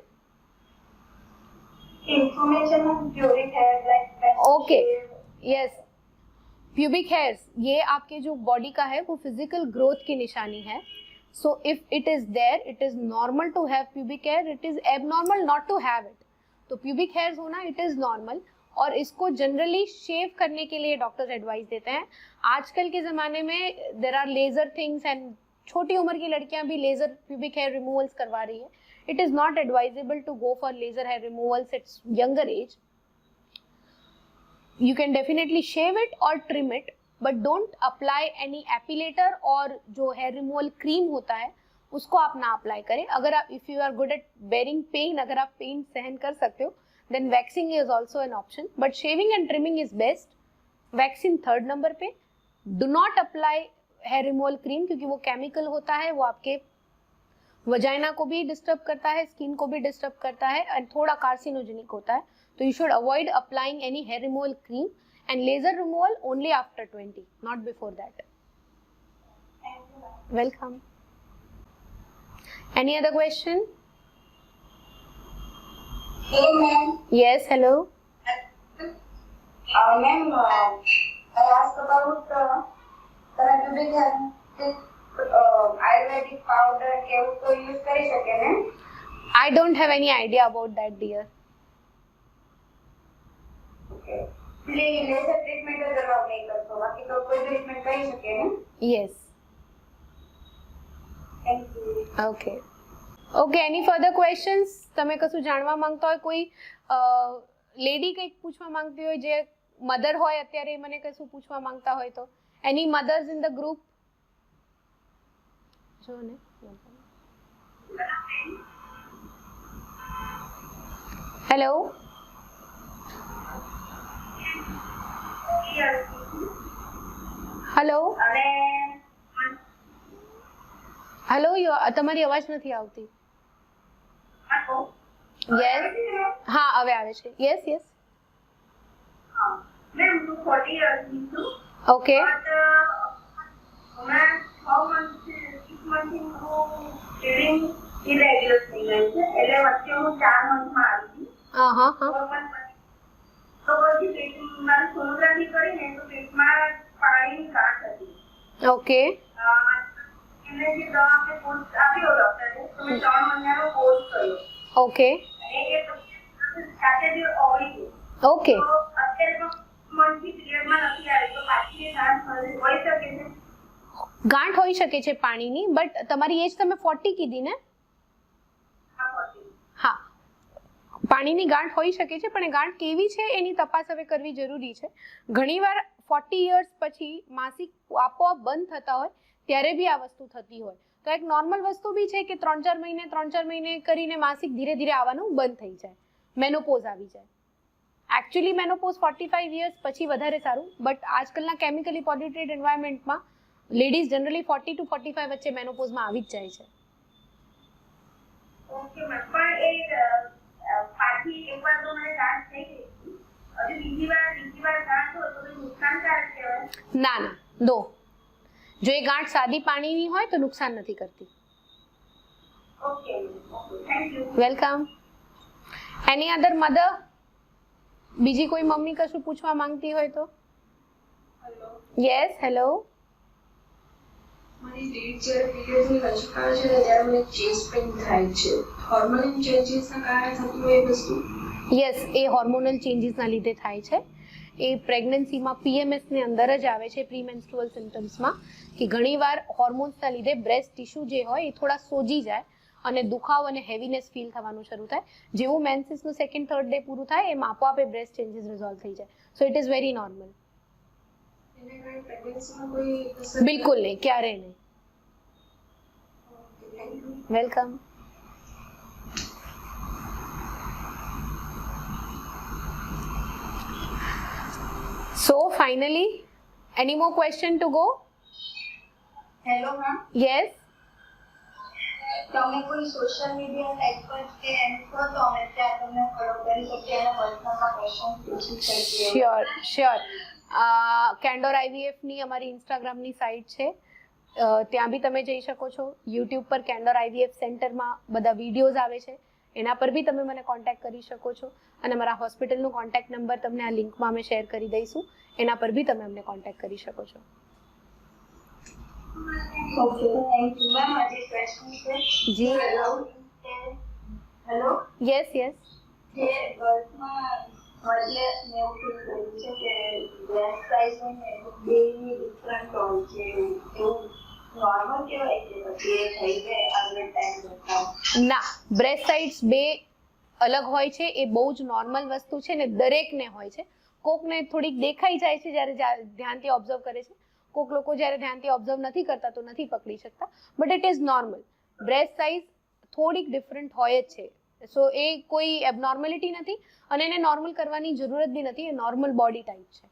Information on pubic hair, like when to Okay. shave. Yes. Pubic hairs ये आपके जो बॉडी का है वो फिजिकल ग्रोथ की निशानी है. So if it is there, it is normal to have pubic hair. It is abnormal not to have it. तो pubic hairs होना it is normal. और इसको जनरली शेव करने के लिए डॉक्टर्स एडवाइस देते हैं. आजकल के ज़माने में there are laser things and छोटी उम्र की लड़कियां भी लेज़र प्यूबिक हेयर रिमूवल्स करवा रही है. It is not advisable to go for laser hair removals at younger age. You can definitely shave it or trim it, but don't apply any appellator और जो hair removal cream होता है उसको आप ना अप्लाई करें. अगर आप if you are good at bearing pain, अगर आप पेन सहन कर सकते हो then waxing is also an option, but shaving and trimming is best. Waxing 3rd number पे. Do not apply hair removal cream क्योंकि वो केमिकल होता है, वो आपके वजाइना को भी डिस्टर्ब करता है, स्किन को भी डिस्टर्ब करता है और थोड़ा कार्सिनोजेनिक होता है. तो you should avoid applying any hair removal cream and laser removal only after 20, not before that. Welcome. Any other question? Hello ma'am. Yes, hello. Ma'am, I asked about pubic hair. Ayurvedic powder કે એવું તો use કરી શકે ને? I don't have any idea about that, dear. Laser treatment જ કરવા નહીં કરતો, બાકી તો કોઈ ટ્રીટમેન્ટ કરી શકે ને? Yes. Thank you. Okay okay, any further questions? તમે કશું જાણવા માંગતા હોય, કોઈ લેડી કંઈક પૂછવા માંગતી હોય, જે મધર હોય અત્યારે મને કશું પૂછવા માંગતા હોય તો? એની મધર્સ ઇન ધ ગ્રુપ? જો ને, હેલો હેલો હેલો, તમારી અવાજ નથી આવતી. યસ, હા હવે આવે છે. Yes yes. મેમ હું 40 યર્સની છું. ઓકે. મેં 6 મંથથી હું બ્લીડિંગ ઇરેગ્યુલર થઈ ગઈ છે, એટલે વચ્ચે હું 4 મંથમાં આવી હતી. હા હા હા. તો પછી પેટમાં મારી સોનોગ્રાફી કરીને તો પેટમાં પાણીની ગાંઠ હતી. ઓકે. એમને જે દવા આપણે કોર્સ આપ્યો ડોક્ટરે, તો મેં 3 મહિનાનો કોર્સ કર્યો. ઓકે. અને એ સાથે જે ઓગળી ગયું. ઓકે. તો અત્યારે મંથથી પીરિયડમાં નથી આવી, તો પાછી ગાંઠ હોઈ શકે છે? ગાંઠ હોઈ શકે છે પાણીની, બટ તમારી એજ તમે 40 કીધી ને? હા, પાણીની ગાંઠ હોઈ શકે છે, પણ એ ગાંઠ કેવી છે એની તપાસ હવે કરવી જરૂરી છે. ઘણીવાર 40 યર્સ પછી માસિક આપોઆપ બંધ થતા હોય ત્યારે બી આ વસ્તુ થતી હોય, તો એક નોર્મલ વસ્તુ બી છે કે 3-4 મહિને કરીને માસિક ધીરે ધીરે આવવાનું બંધ થઈ જાય, મેનોપોઝ આવી જાય. એકચ્યુઅલી મેનોપોઝ 45 યર્સ પછી વધારે સારું, બટ આજકાલના chemically polluted એન્વાયરમેન્ટમાં ladies generally 40 to 45 વચ્ચે મેનોપોઝમાં આવી જ જાય છે. ઓકે મેમ, પણ એ પાછી એકવાર તો મને ગાંઠ થઈ ગઈ, હજુ બીજી વાર ગાંઠ હોય તો નુકસાનકારક કહેવાય? ના ના, નો. જો એ ગાંઠ સાદી પાણીની હોય તો નુકસાન નથી કરતી. Okay, thank you. Welcome. Any other mother? બીજી કોઈ મમ્મી કશું પૂછવા માંગતી હોય તો? હેલો. Yes, hello. મારી ડેટ જ્યારે પીરિયડની નજીક આવે છે ત્યારે મને ચેસ્ટ પેઇન થાય છે. હોર્મોનલ ચેન્જીસના કારણે થતું હોય એ વસ્તુ? યસ, એ હોર્મોનલ ચેન્જીસના લીધે થાય છે. એ પ્રેગ્નન્સીમાં PMSની અંદર જ આવે છે, પ્રીમેન્સ્ટ્રુઅલ સિમ્ટમ્સમાં, કે ઘણીવાર હોર્મોન્સના લીધે બ્રેસ્ટ ટિશ્યુ જે હોય એ થોડા સોજી જાય અને દુખાવો અને હેવીનેસ ફીલ થવાનું શરૂ થાય. જેવું મેન્સિસનું 2nd 3rd ડે પૂરું થાય એમ આપોઆપ એ બ્રેસ્ટ ચેન્જીસ રિઝોલ્વ થઈ જાય. So it is very normal. એને કારણે પ્રેગ્નન્સીમાં કોઈ અસર? બિલકુલ નહીં, ક્યારેય નહીં. Thank you. Welcome. So finally, any more question to go? Hello ma'am, Yes. તમે કોઈ સોશિયલ મીડિયા એક્સપર્ટ કે એમ છો તો અમે ત્યાં તમને ફોલો કરી શકીએ અને પર્સનલમાં ક્વેશ્ચન પૂછી શકીએ? Sure. કેન્ડોર IVF ની અમારી ઇન્સ્ટાગ્રામની સાઇટ છે, ત્યાં બી તમે જઈ શકો છો. યુટ્યુબ પર કેન્ડોર IVF સેન્ટરમાં બધા વિડીયોઝ આવે છે, એના પર બી તમે મને કોન્ટેક્ટ કરી શકો છો. અને મારા હોસ્પિટલનું કોન્ટેક્ટ નંબર તમને આ લિંકમાં અમે શેર કરી દઈશું, એના પર બી તમે અમને કોન્ટેક્ટ કરી શકો છો. Okay, thank you ma'am. હજી ક્વેશ્ચન છે? જી. હેલો. યસ. જે ગર્લ્સમાં એટલે મેં એવું ફીલ કર્યું છે કે બ્રેસ્ટ સાઇઝ હોય ને બેની ડિફરન્ટ હોય છે, એવું નોર્મલ કહેવાય કે પછી એ થઈ જાય આગળ ટાઈમ જતા? ના, બ્રેસ્ટ સાઇઝ બે અલગ હોય છે, એ બહુ જ નોર્મલ વસ્તુ છે ને દરેકને હોય છે. કોકને થોડીક દેખાઈ જાય છે જ્યારે ધ્યાનથી ઓબ્ઝર્વ કરે છે, કોક લોકો જ્યારે ધ્યાનથી ઓબ્ઝર્વ નથી કરતા તો નથી પકડી શકતા, but it is normal. Breast size થોડીક ડિફરન્ટ હોય જ છે, સો એ કોઈ એબનોર્મેલિટી નથી અને એને નોર્મલ કરવાની જરૂરત બી નથી, એ નોર્મલ બોડી ટાઈપ છે.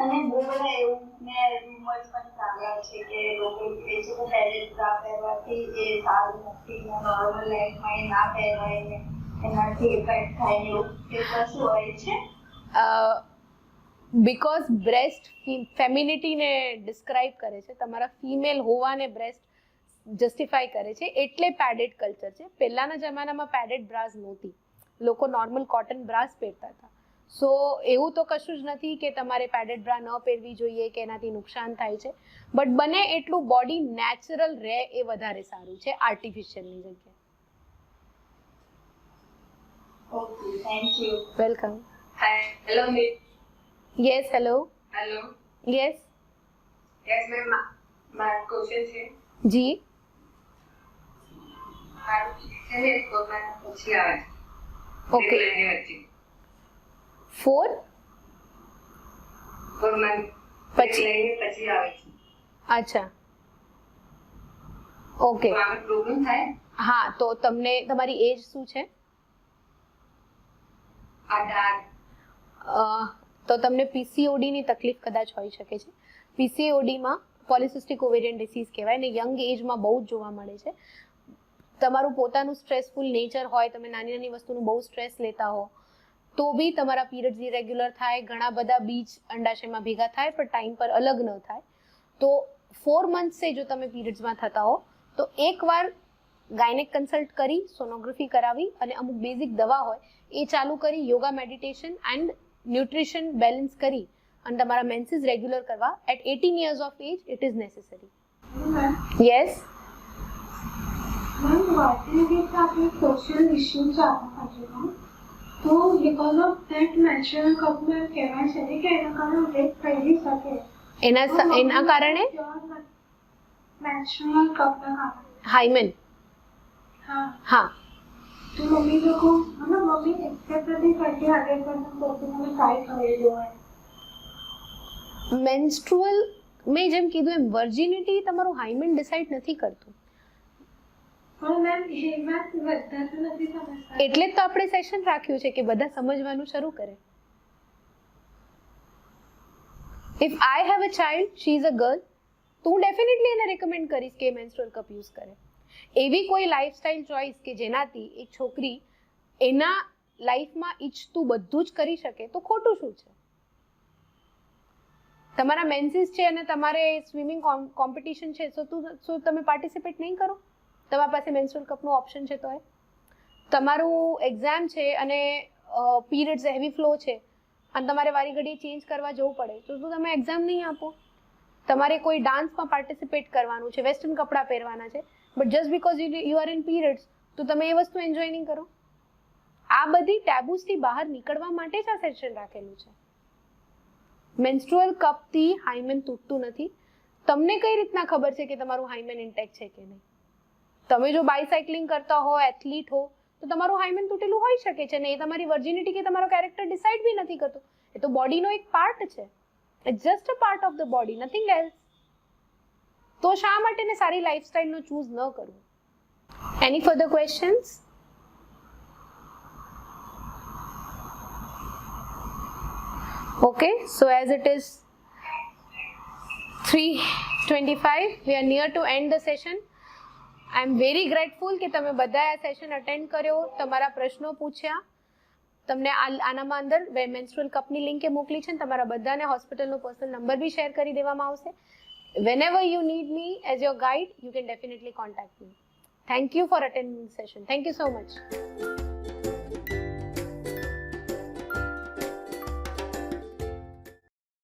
અને બહુ બધા એવું મેં રૂમર્સ પણ સાંભળ્યા છે કે લોકો કહે છે કે પેરેન્ટ્સ બ્રા પહેરવાથી એ સારું નથી, નોર્મલ લાઈફમાં એ ના પહેરાય ને એનાથી ઇફેક્ટ થાય ને એવું કે કશું હોય છે? બિકોઝ બ્રેસ્ટ ફેમિનિટીને ડિસ્ક્રાઇબ કરે છે, તમારા ફિમેલ હોવાને બ્રેસ્ટ જસ્ટિફાઈ કરે છે, એટલે પેડેડ કલ્ચર છે. પહેલાના જમાનામાં પેડેડ બ્રાસ નહોતી, લોકો નોર્મલ કોટન બ્રાસ પહેરતા હતા. સો એવું તો કશું જ નથી કે તમારે પેડેડ બ્રા ન પહેરવી જોઈએ કે એનાથી નુકસાન થાય છે, બટ બને એટલું બોડી નેચરલ રહે એ વધારે સારું છે આર્ટિફિશિયલની જગ્યાએ. Okay, thank you. Welcome. Hello, Miss. Yes, hello. Hello. Yes. Yes, ma'am. My question છે. જી. છે ને કોમાં પછી આવે છે. Okay. રેગ્યુલરની વચ્ચે. 4 કોમાં પછી પછી આવે છે. અચ્છા ઓકે તો આમાં પ્રોબ્લેમ થાય. હા તો તમને તમારી એજ શું છે? 18. તો તમને પીસીઓડી ની તકલીફ કદાચ હોઈ શકે છે. પીસીઓડી માં પોલિસિસ્ટિક ઓવેરિયન ડિસીઝ કહેવાય ને યંગ એજમાં બહુ જ જોવા મળે છે. તમારું પોતાનું સ્ટ્રેસફુલ નેચર હોય, તમે નાની નાની વસ્તુનું બહુ સ્ટ્રેસ લેતા હો તો બી તમારા પીરિયડ્સ ઇરેગ્યુલર થાય, ઘણા બધા બીજ અંડાશયમાં ભેગા થાય પણ ટાઈમ પર અલગ ન થાય. તો 4 મંથસે જો તમે પીરિયડ્સમાં થતા હો તો એકવાર ગાયનેક કન્સલ્ટ કરી, સોનોગ્રાફી કરાવી અને અમુક બેઝિક દવા હોય એ ચાલુ કરી, yoga, meditation and nutrition balance કરી અને તમારા મેન્સીસ રેગ્યુલર કરવા at 18 years of age it is necessary. Yes. Ma'am water के साथ में सोशल इश्यू चाहता था तो because of that menstrual cup में કહેવાય છે કે એના કારણે બ્રેક થઈ શકે. એના કારણે મેન્સ્ટ્રુઅલ કપના કારણે હાઇમેન. હા હા તો મમ્મી લોકો મમ્મી એક્સેપ્ટ નથી કરતી 100% તો મને ટ્રાય કરી જોવાય. મેન્સ્ટ્રુઅલ મેં જેમ કીધું એમ વર્જિનિટી તમારું હાઇમેન ડિસાઇડ નથી કરતું. પણ મેમ એમાં બધા તો નથી સમજતા. એટલે જ તો આપણે સેશન રાખ્યું છે કે બધા સમજવાનું શરૂ કરે. If I have a child, she is a girl, તો હું ડેફિનેટલી એને રેકમેન્ડ કરીશ કે મેન્સ્ટ્રુઅલ કપ યુઝ કરે. એવી કોઈ લાઈફસ્ટાઈલ ચોઇસ કે જેનાથી એક છોકરી એના લાઈફમાં ઈચ્છતું બધું જ કરી શકે તો ખોટું શું છે? તમારા મેન્સીસ છે અને તમારે સ્વિમિંગ કોમ્પિટિશન છે તો તમે પાર્ટિસિપેટ નહીં કરો? તમારી પાસે મેન્સ્ટ્રુઅલ કપનો ઓપ્શન છે તો તમારું એક્ઝામ છે અને પીરિયડ્સ હેવી ફ્લો છે અને તમારે વારી ઘડીએ ચેન્જ કરવા જવું પડે તો શું તમે એક્ઝામ નહીં આપો? તમારે કોઈ ડાન્સમાં પાર્ટિસિપેટ કરવાનું છે, વેસ્ટર્ન કપડાં પહેરવાના છે, but just because you are in periods તો તમે એ વસ્તુ એન્જોય નહીં કરો? આ બધી ટેબુસથી બહાર નીકળવા માટે જ આ સેશન રાખેલું છે. મેન્સ્ટ્રુઅલ કપથી હાઇમેન તૂટતું નથી. તમને કઈ રીતના ખબર છે કે તમારું હાઇમેન ઇન્ટેક્ટ છે કે નહીં? તમે જો બાયસાયકલિંગ કરતા હો, એથ્લીટ હો તો તમારું હાઇમેન તૂટેલું હોઈ શકે છે ને એ તમારી વર્જિનિટી કે તમારો કેરેક્ટર ડિસાઇડ બી નથી કરતું. એ તો બોડીનો એક પાર્ટ છે. It's just a part of the body, nothing else. તો શા માટે ને સારી લાઈફસ્ટાઈલનો ચૂઝ ન કરવું? Any further questions? Okay, so as it is 3:25, we are near to end the session. I am very grateful કે તમે બધાએ આ સેશન અટેન્ડ કર્યો, તમારા પ્રશ્નો પૂછ્યા. તમને આનામાં અંદર મેન્સ્ટ્રુઅલ કપની લિંક મોકલી છે, તમારા બધાને હોસ્પિટલનો પર્સનલ નંબર બી શેર કરી દેવામાં આવશે. Whenever you need me as your guide, you can definitely contact me. Thank you for attending the session. Thank you so much.